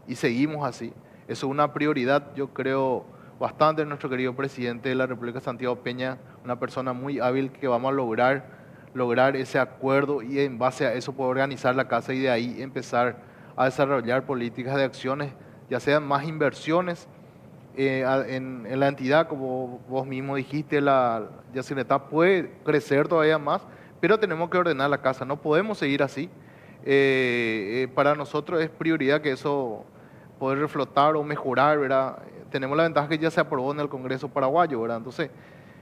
y seguimos así. Eso es una prioridad, yo creo, bastante de nuestro querido presidente de la República, Santiago Peña, una persona muy hábil que vamos a lograr ese acuerdo y en base a eso poder organizar la casa y de ahí empezar a desarrollar políticas de acciones, ya sean más inversiones en la entidad, como vos mismo dijiste, la Yacyretá puede crecer todavía más, pero tenemos que ordenar la casa, no podemos seguir así. Para nosotros es prioridad que eso poder reflotar o mejorar, ¿verdad? Tenemos la ventaja que ya se aprobó en el Congreso paraguayo, ¿verdad? Entonces,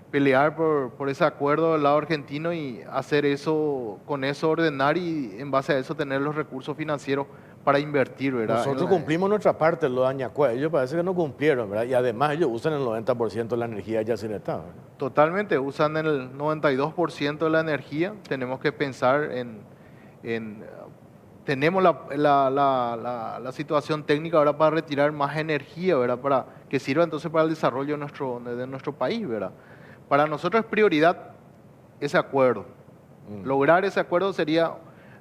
pelear por ese acuerdo del lado argentino y hacer eso, con eso ordenar y en base a eso tener los recursos financieros para invertir, ¿verdad? Nosotros cumplimos nuestra parte, los Añacue. Ellos parece que no cumplieron, ¿verdad? Y además ellos usan el 90% de la energía de Yacyretá, ¿verdad? Totalmente, usan el 92% de la energía. Tenemos que pensar tenemos la situación técnica ahora para retirar más energía, ¿verdad? Para que sirva entonces para el desarrollo de nuestro país, ¿verdad? Para nosotros es prioridad ese acuerdo. Lograr ese acuerdo sería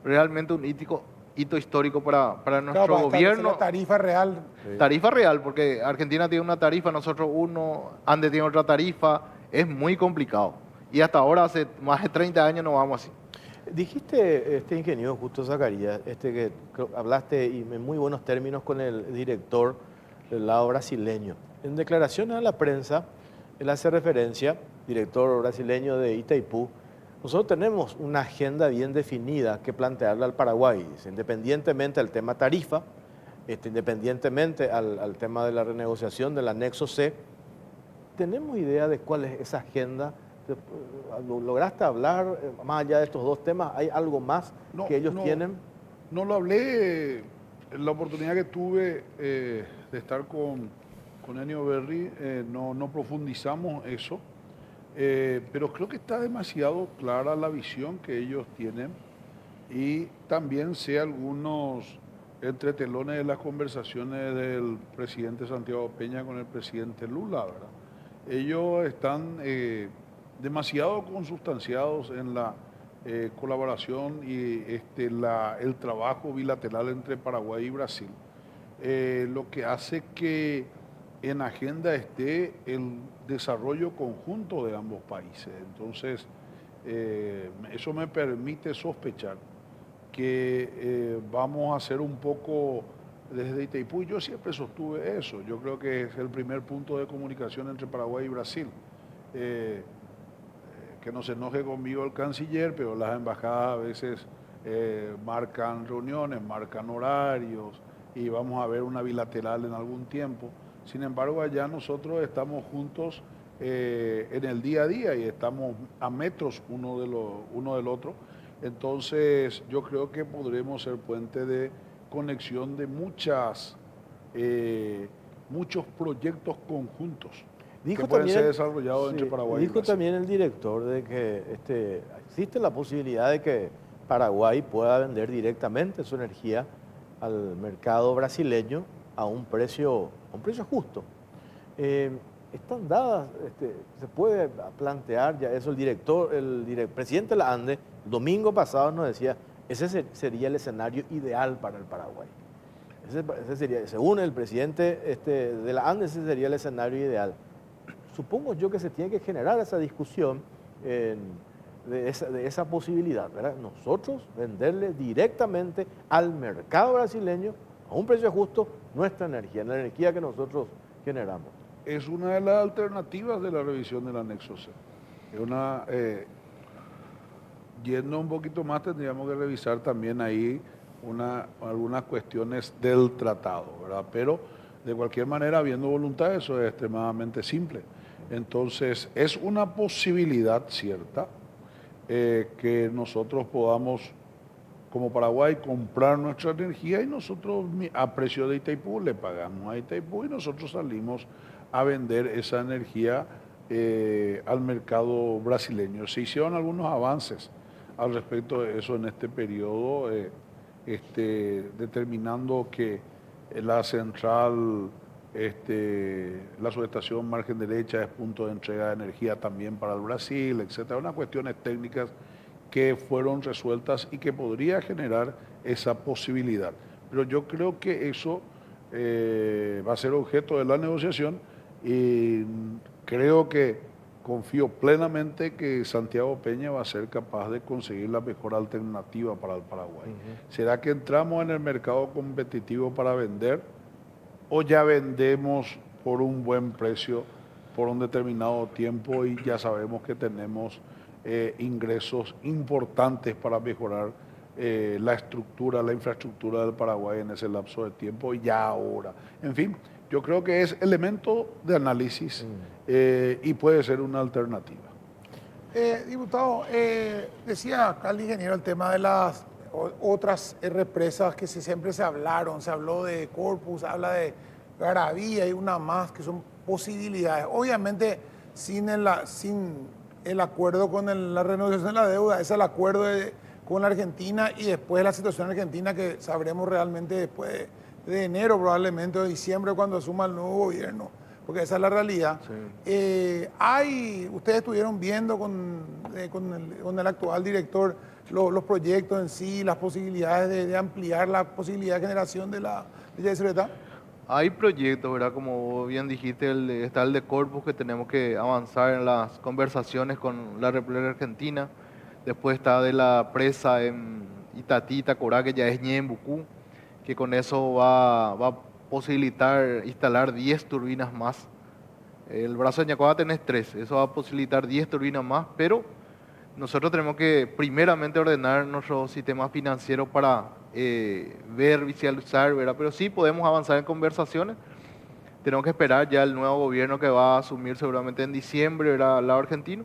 realmente un hito histórico para nuestro gobierno. La tarifa real. Sí. Tarifa real, porque Argentina tiene una tarifa, nosotros Andes tiene otra tarifa, es muy complicado. Y hasta ahora, hace más de 30 años no vamos así. Dijiste, ingeniero Justo Zacarías, que hablaste y en muy buenos términos con el director del lado brasileño. En declaraciones a la prensa, él hace referencia, director brasileño de Itaipú, nosotros tenemos una agenda bien definida que plantearle al Paraguay, independientemente del tema tarifa, independientemente al tema de la renegociación del anexo C. ¿Tenemos idea de cuál es esa agenda? ¿Lograste hablar, más allá de estos dos temas, hay algo más que ellos tienen? No lo hablé, en la oportunidad que tuve de estar con Ennio Berri, no profundizamos eso, pero creo que está demasiado clara la visión que ellos tienen y también sé algunos entretelones de las conversaciones del presidente Santiago Peña con el presidente Lula, ¿verdad? Ellos están demasiado consustanciados en la colaboración y el trabajo bilateral entre Paraguay y Brasil, lo que hace que en agenda esté el desarrollo conjunto de ambos países. Entonces, eso me permite sospechar que vamos a hacer un poco desde Itaipú. Yo siempre sostuve eso. Yo creo que es el primer punto de comunicación entre Paraguay y Brasil. Que no se enoje conmigo el canciller, pero las embajadas a veces marcan reuniones, marcan horarios y vamos a ver una bilateral en algún tiempo. Sin embargo, allá nosotros estamos juntos en el día a día y estamos a metros uno del otro. Entonces, yo creo que podremos ser puente de conexión de muchos proyectos conjuntos que pueden ser desarrollados entre Paraguay y Brasil. Dijo también el director de que existe la posibilidad de que Paraguay pueda vender directamente su energía al mercado brasileño a un precio justo. Están dadas, se puede plantear ya eso. El presidente de la ANDE, el domingo pasado nos decía, ese sería el escenario ideal para el Paraguay. Ese sería, según el presidente de la ANDE, ese sería el escenario ideal. Supongo yo que se tiene que generar esa discusión de esa posibilidad, ¿verdad? Nosotros venderle directamente al mercado brasileño a un precio justo nuestra energía, la energía que nosotros generamos. Es una de las alternativas de la revisión del anexo C. Yendo un poquito más, tendríamos que revisar también ahí algunas cuestiones del tratado, ¿verdad? Pero de cualquier manera, habiendo voluntad, eso es extremadamente simple. Entonces, es una posibilidad cierta que nosotros podamos, como Paraguay, comprar nuestra energía y nosotros a precio de Itaipú le pagamos a Itaipú y nosotros salimos a vender esa energía al mercado brasileño. Se hicieron algunos avances al respecto de eso en este periodo, determinando que la central, la subestación margen derecha es punto de entrega de energía también para el Brasil, etcétera. Unas cuestiones técnicas que fueron resueltas y que podría generar esa posibilidad. Pero yo creo que eso va a ser objeto de la negociación y confío plenamente que Santiago Peña va a ser capaz de conseguir la mejor alternativa para el Paraguay. ¿Será que entramos en el mercado competitivo para vender o ya vendemos por un buen precio por un determinado tiempo y ya sabemos que tenemos ingresos importantes para mejorar la infraestructura del Paraguay en ese lapso de tiempo y ya ahora? En fin, yo creo que es elemento de análisis y puede ser una alternativa. Diputado, decía acá el ingeniero el tema de las otras represas que siempre se hablaron. Se habló de Corpus, habla de Garavía y una más que son posibilidades. Obviamente sin el acuerdo con la renegociación de la deuda, es el acuerdo con la Argentina y después la situación argentina que sabremos realmente después de enero probablemente o diciembre cuando asuma el nuevo gobierno, porque esa es la realidad. Sí. Ustedes estuvieron viendo con el actual director los proyectos en sí, las posibilidades de ampliar la posibilidad de generación de la Villa de Soledad. Hay proyectos, ¿verdad? Como bien dijiste, está el de Corpus, que tenemos que avanzar en las conversaciones con la República Argentina. Después está de la presa en Itatí, Itacorá, que ya es Ñembucú, que con eso va a posibilitar instalar 10 turbinas más. El brazo de Ñacoa tenés 3, eso va a posibilitar 10 turbinas más, pero nosotros tenemos que primeramente ordenar nuestro sistema financiero para visualizar, ¿verdad? Pero sí podemos avanzar en conversaciones. Tenemos que esperar ya el nuevo gobierno que va a asumir seguramente en diciembre, ¿verdad?, al lado argentino,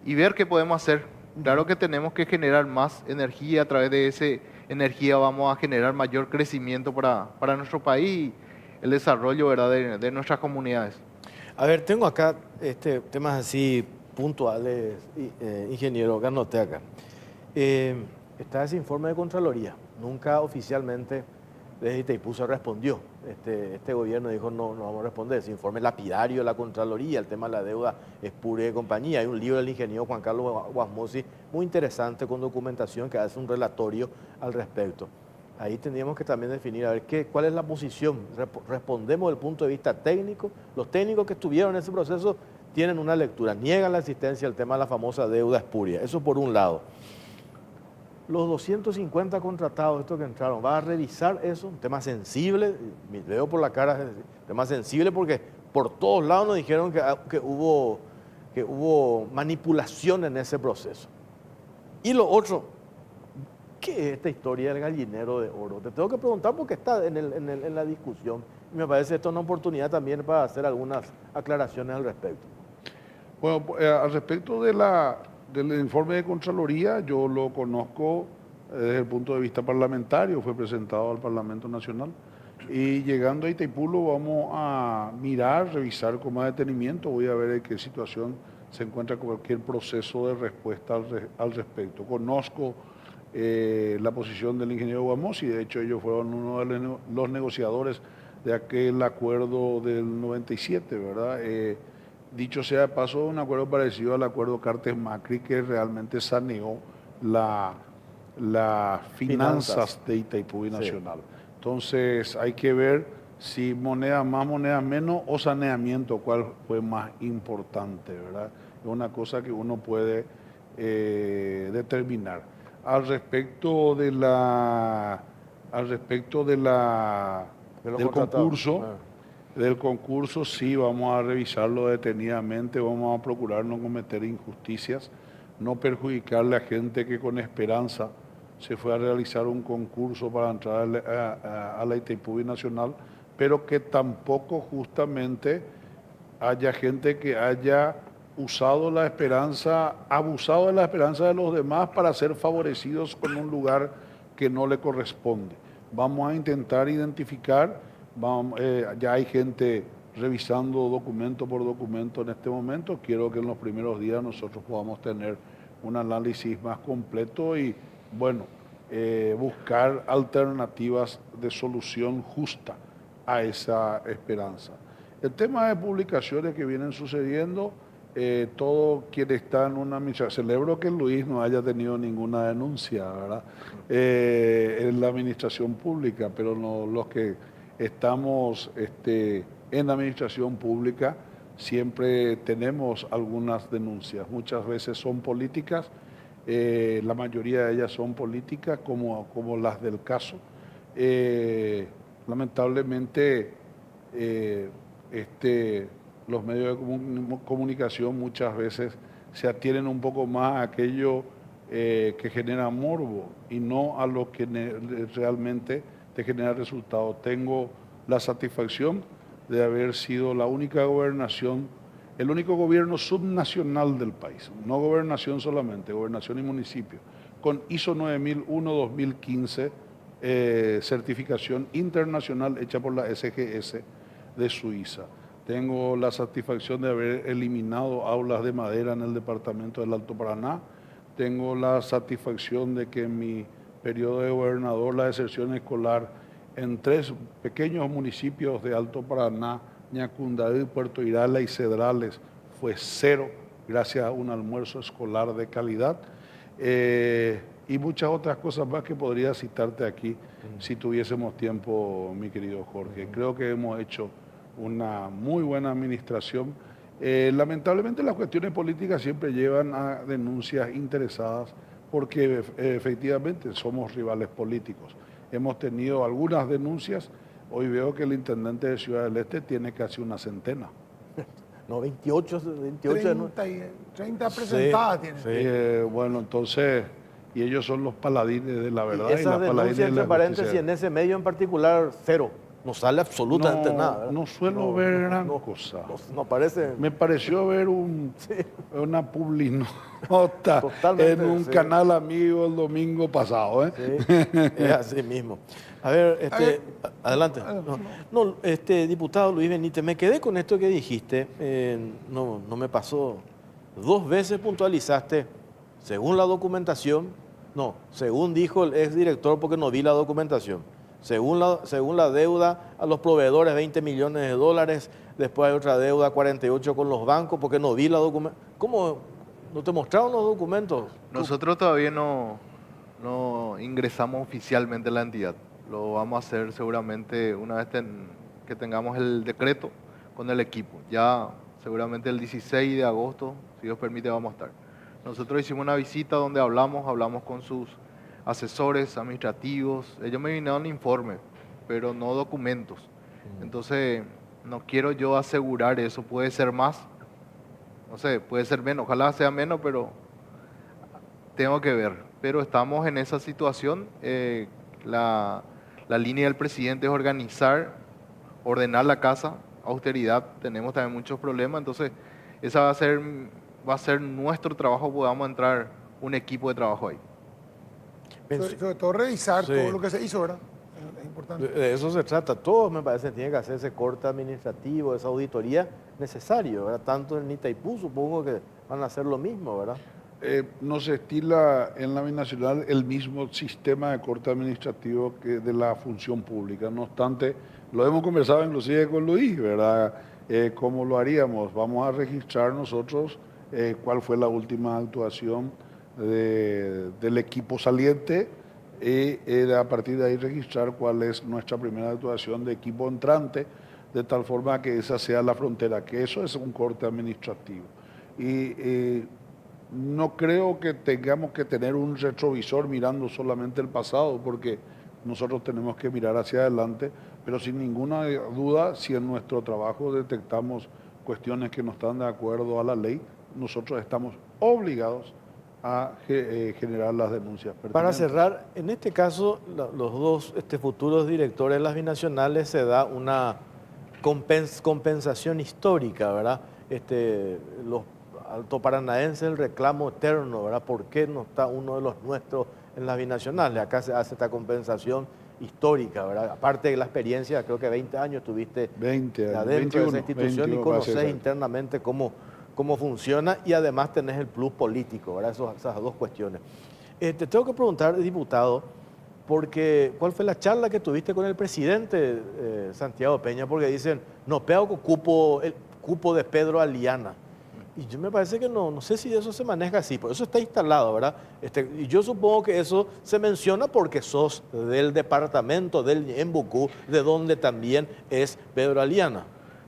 y ver qué podemos hacer. Claro que tenemos que generar más energía, a través de esa energía vamos a generar mayor crecimiento para nuestro país y el desarrollo, ¿verdad?, de nuestras comunidades. A ver, tengo acá temas así puntuales, ingeniero, que anoté acá. Está ese informe de Contraloría. Nunca oficialmente desde Itaipú se respondió. Este gobierno dijo no vamos a responder. Ese informe lapidario de la Contraloría, el tema de la deuda espúrea y compañía. Hay un libro del ingeniero Juan Carlos Guasmosi muy interesante con documentación que hace un relatorio al respecto. Ahí tendríamos que también definir a ver cuál es la posición. Respondemos desde el punto de vista técnico. Los técnicos que estuvieron en ese proceso tienen una lectura, niegan la existencia del tema de la famosa deuda espuria. Eso por un lado. Los 250 contratados, estos que entraron, ¿va a revisar eso? Un tema sensible, veo por la cara, tema sensible porque por todos lados nos dijeron que hubo manipulación en ese proceso. Y lo otro, ¿qué es esta historia del gallinero de oro? Te tengo que preguntar porque está en la discusión. Y me parece esto una oportunidad también para hacer algunas aclaraciones al respecto. Bueno, al respecto del informe de Contraloría, yo lo conozco desde el punto de vista parlamentario, fue presentado al Parlamento Nacional. Y llegando a Itaipú lo vamos a mirar, revisar con más detenimiento, voy a ver en qué situación se encuentra cualquier proceso de respuesta al respecto. Conozco la posición del ingeniero Guasmosi, de hecho ellos fueron uno de los negociadores de aquel acuerdo del 97, ¿verdad? Dicho sea de paso, un acuerdo parecido al acuerdo Cartes-Macri que realmente saneó las finanzas de Itaipú y Nacional. Sí. Entonces hay que ver si moneda más, moneda menos o saneamiento, cuál fue más importante, ¿verdad? Es una cosa que uno puede determinar. Al respecto del concurso, del concurso sí vamos a revisarlo detenidamente, vamos a procurar no cometer injusticias, no perjudicarle a gente que con esperanza se fue a realizar un concurso para entrar a la Itaipú Nacional, pero que tampoco justamente haya gente que haya usado la esperanza, abusado de la esperanza de los demás para ser favorecidos con un lugar que no le corresponde. Vamos a intentar identificar, ya hay gente revisando documento por documento en este momento, quiero que en los primeros días nosotros podamos tener un análisis más completo y, bueno, buscar alternativas de solución justa a esa esperanza. El tema de publicaciones que vienen sucediendo, todo quien está en una administración, celebro que Luis no haya tenido ninguna denuncia, ¿verdad? En la administración pública, pero no, los que estamos en la administración pública siempre tenemos algunas denuncias, muchas veces son políticas, la mayoría de ellas son políticas como las del caso. Lamentablemente los medios de comunicación muchas veces se atienen un poco más a aquello que genera morbo y no a lo que realmente te genera resultados. Tengo la satisfacción de haber sido la única gobernación, el único gobierno subnacional del país, no gobernación solamente, gobernación y municipio, con ISO 9001-2015, certificación internacional hecha por la SGS de Suiza. Tengo la satisfacción de haber eliminado aulas de madera en el departamento del Alto Paraná. Tengo la satisfacción de que en mi periodo de gobernador la deserción escolar en 3 pequeños municipios de Alto Paraná, Ñacundaí, Puerto Irala y Cedrales, fue 0, gracias a un almuerzo escolar de calidad. Y muchas otras cosas más que podría citarte aquí si tuviésemos tiempo, mi querido Jorge. Creo que hemos hecho una muy buena administración. Lamentablemente las cuestiones políticas siempre llevan a denuncias interesadas porque efectivamente somos rivales políticos. Hemos tenido algunas denuncias, hoy veo que el intendente de Ciudad del Este tiene casi una centena. No, 28 30 presentadas sí, tienen. Sí. Bueno, entonces, y ellos son los paladines de la verdad. Y esas denuncias, entre paréntesis, en ese medio en particular, 0. No sale absolutamente nada, ¿verdad? No suelo ver gran cosa. No parece. Me pareció ver una publinota en un canal amigo el domingo pasado. Sí, es así mismo. A ver, adelante. Diputado Luis Benítez, me quedé con esto que dijiste. No me pasó. 2 veces puntualizaste, según la documentación, según dijo el exdirector, porque no vi la documentación. Según la deuda a los proveedores, 20 millones de dólares. Después hay otra deuda, 48 con los bancos, porque no vi la documentación. ¿Cómo? ¿No te mostraron los documentos? Nosotros todavía no ingresamos oficialmente a la entidad. Lo vamos a hacer seguramente una vez que tengamos el decreto con el equipo. Ya seguramente el 16 de agosto, si Dios permite, vamos a estar. Nosotros hicimos una visita donde hablamos con sus asesores administrativos. Ellos me vinieron informes, pero no documentos. Entonces, no quiero yo asegurar eso. Puede ser más, no sé, puede ser menos. Ojalá sea menos, pero tengo que ver. Pero estamos en esa situación. La línea del presidente es ordenar la casa, austeridad. Tenemos también muchos problemas. Entonces, esa va a ser nuestro trabajo. Podamos entrar un equipo de trabajo ahí. Sobre todo revisar Sí. todo lo que se hizo, ¿verdad? Es importante. De eso se trata. Todos, me parece, tienen que hacer ese corte administrativo, esa auditoría necesario, ¿verdad? Tanto en Itaipú, supongo que van a hacer lo mismo, ¿verdad? No se estila en la binacional el mismo sistema de corte administrativo que de la función pública. No obstante, lo hemos conversado inclusive con Luis, ¿verdad? ¿Cómo lo haríamos? Vamos a registrar nosotros cuál fue la última actuación del equipo saliente y a partir de ahí registrar cuál es nuestra primera actuación de equipo entrante, de tal forma que esa sea la frontera, que eso es un corte administrativo. Y no creo que tengamos que tener un retrovisor mirando solamente el pasado, porque nosotros tenemos que mirar hacia adelante, pero sin ninguna duda, si en nuestro trabajo detectamos cuestiones que no están de acuerdo a la ley, nosotros estamos obligados a generar las denuncias pertinentes. Para cerrar, en este caso, los dos futuros directores de las binacionales se da una compensación histórica, ¿verdad? Los altoparanaenses, el reclamo eterno, ¿verdad? ¿Por qué no está uno de los nuestros en las binacionales? Acá se hace esta compensación histórica, ¿verdad? Aparte de la experiencia, creo que 20 años tuviste 20 años, adentro 21, de esa institución 21 y conoces va a ser. internamente cómo funciona y además tenés el plus político, ¿verdad? Esas dos cuestiones. Te tengo que preguntar, diputado, porque ¿cuál fue la charla que tuviste con el presidente Santiago Peña? Porque dicen, no, pego el cupo de Pedro Aliana. Y yo me parece que no sé si eso se maneja así, por eso está instalado, ¿verdad? Y yo supongo que eso se menciona porque sos del departamento del Ñembucú, de donde también es Pedro Aliana.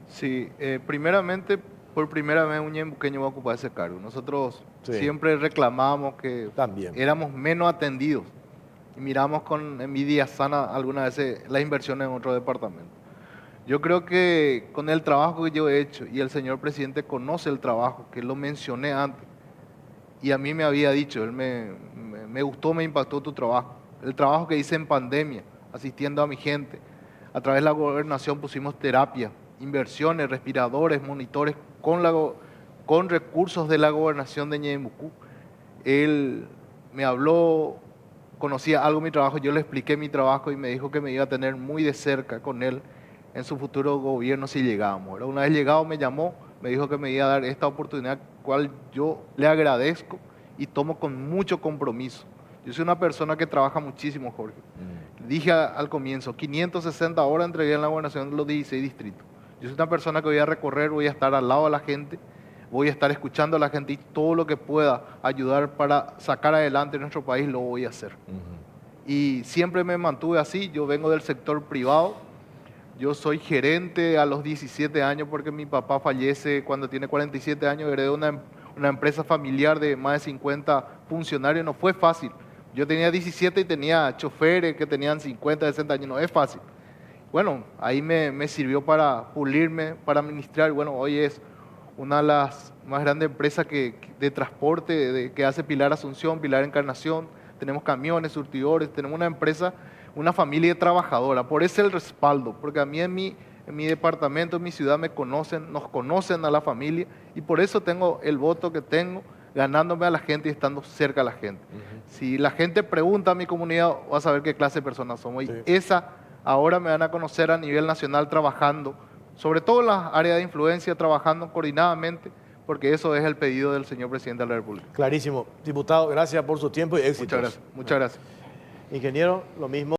Sí, primeramente, por primera vez un ñembuqueño va a ocupar ese cargo. Nosotros Sí. siempre reclamamos que También. éramos menos atendidos y miramos con envidia sana algunas veces las inversiones en otro departamento. Yo creo que con el trabajo que yo he hecho, y el señor presidente conoce el trabajo, que lo mencioné antes, y a mí me había dicho, él me gustó, me impactó tu trabajo, el trabajo que hice en pandemia, asistiendo a mi gente. A través de la gobernación pusimos terapia, inversiones, respiradores, monitores, con recursos de la gobernación de Ñembucú. Él me habló, conocía algo de mi trabajo, yo le expliqué mi trabajo y me dijo que me iba a tener muy de cerca con él en su futuro gobierno si llegábamos, ¿verdad? Una vez llegado me llamó, me dijo que me iba a dar esta oportunidad, cual yo le agradezco y tomo con mucho compromiso. Yo soy una persona que trabaja muchísimo, Jorge. Dije al comienzo, 560 horas entregué en la gobernación de los 16 distritos. Yo soy una persona que voy a recorrer, voy a estar al lado de la gente, voy a estar escuchando a la gente y todo lo que pueda ayudar para sacar adelante nuestro país lo voy a hacer. Y siempre me mantuve así, yo vengo del sector privado, yo soy gerente a los 17 años porque mi papá fallece cuando tiene 47 años, heredé una empresa familiar de más de 50 funcionarios, no fue fácil. Yo tenía 17 y tenía choferes que tenían 50, 60 años, no es fácil. Bueno, ahí me sirvió para pulirme, para administrar. Bueno, hoy es una de las más grandes empresas de transporte que hace Pilar Asunción, Pilar Encarnación. Tenemos camiones, surtidores, tenemos una empresa, una familia trabajadora. Por eso el respaldo, porque a mí en mi departamento, en mi ciudad me conocen, nos conocen a la familia y por eso tengo el voto que tengo, ganándome a la gente y estando cerca a la gente. Si la gente pregunta a mi comunidad, va a saber qué clase de personas somos. Sí. Y esa ahora me van a conocer a nivel nacional trabajando, sobre todo en las áreas de influencia, trabajando coordinadamente, porque eso es el pedido del señor presidente de la República. Clarísimo. Diputado, gracias por su tiempo y éxitos. Muchas gracias. Muchas gracias. Ingeniero, lo mismo.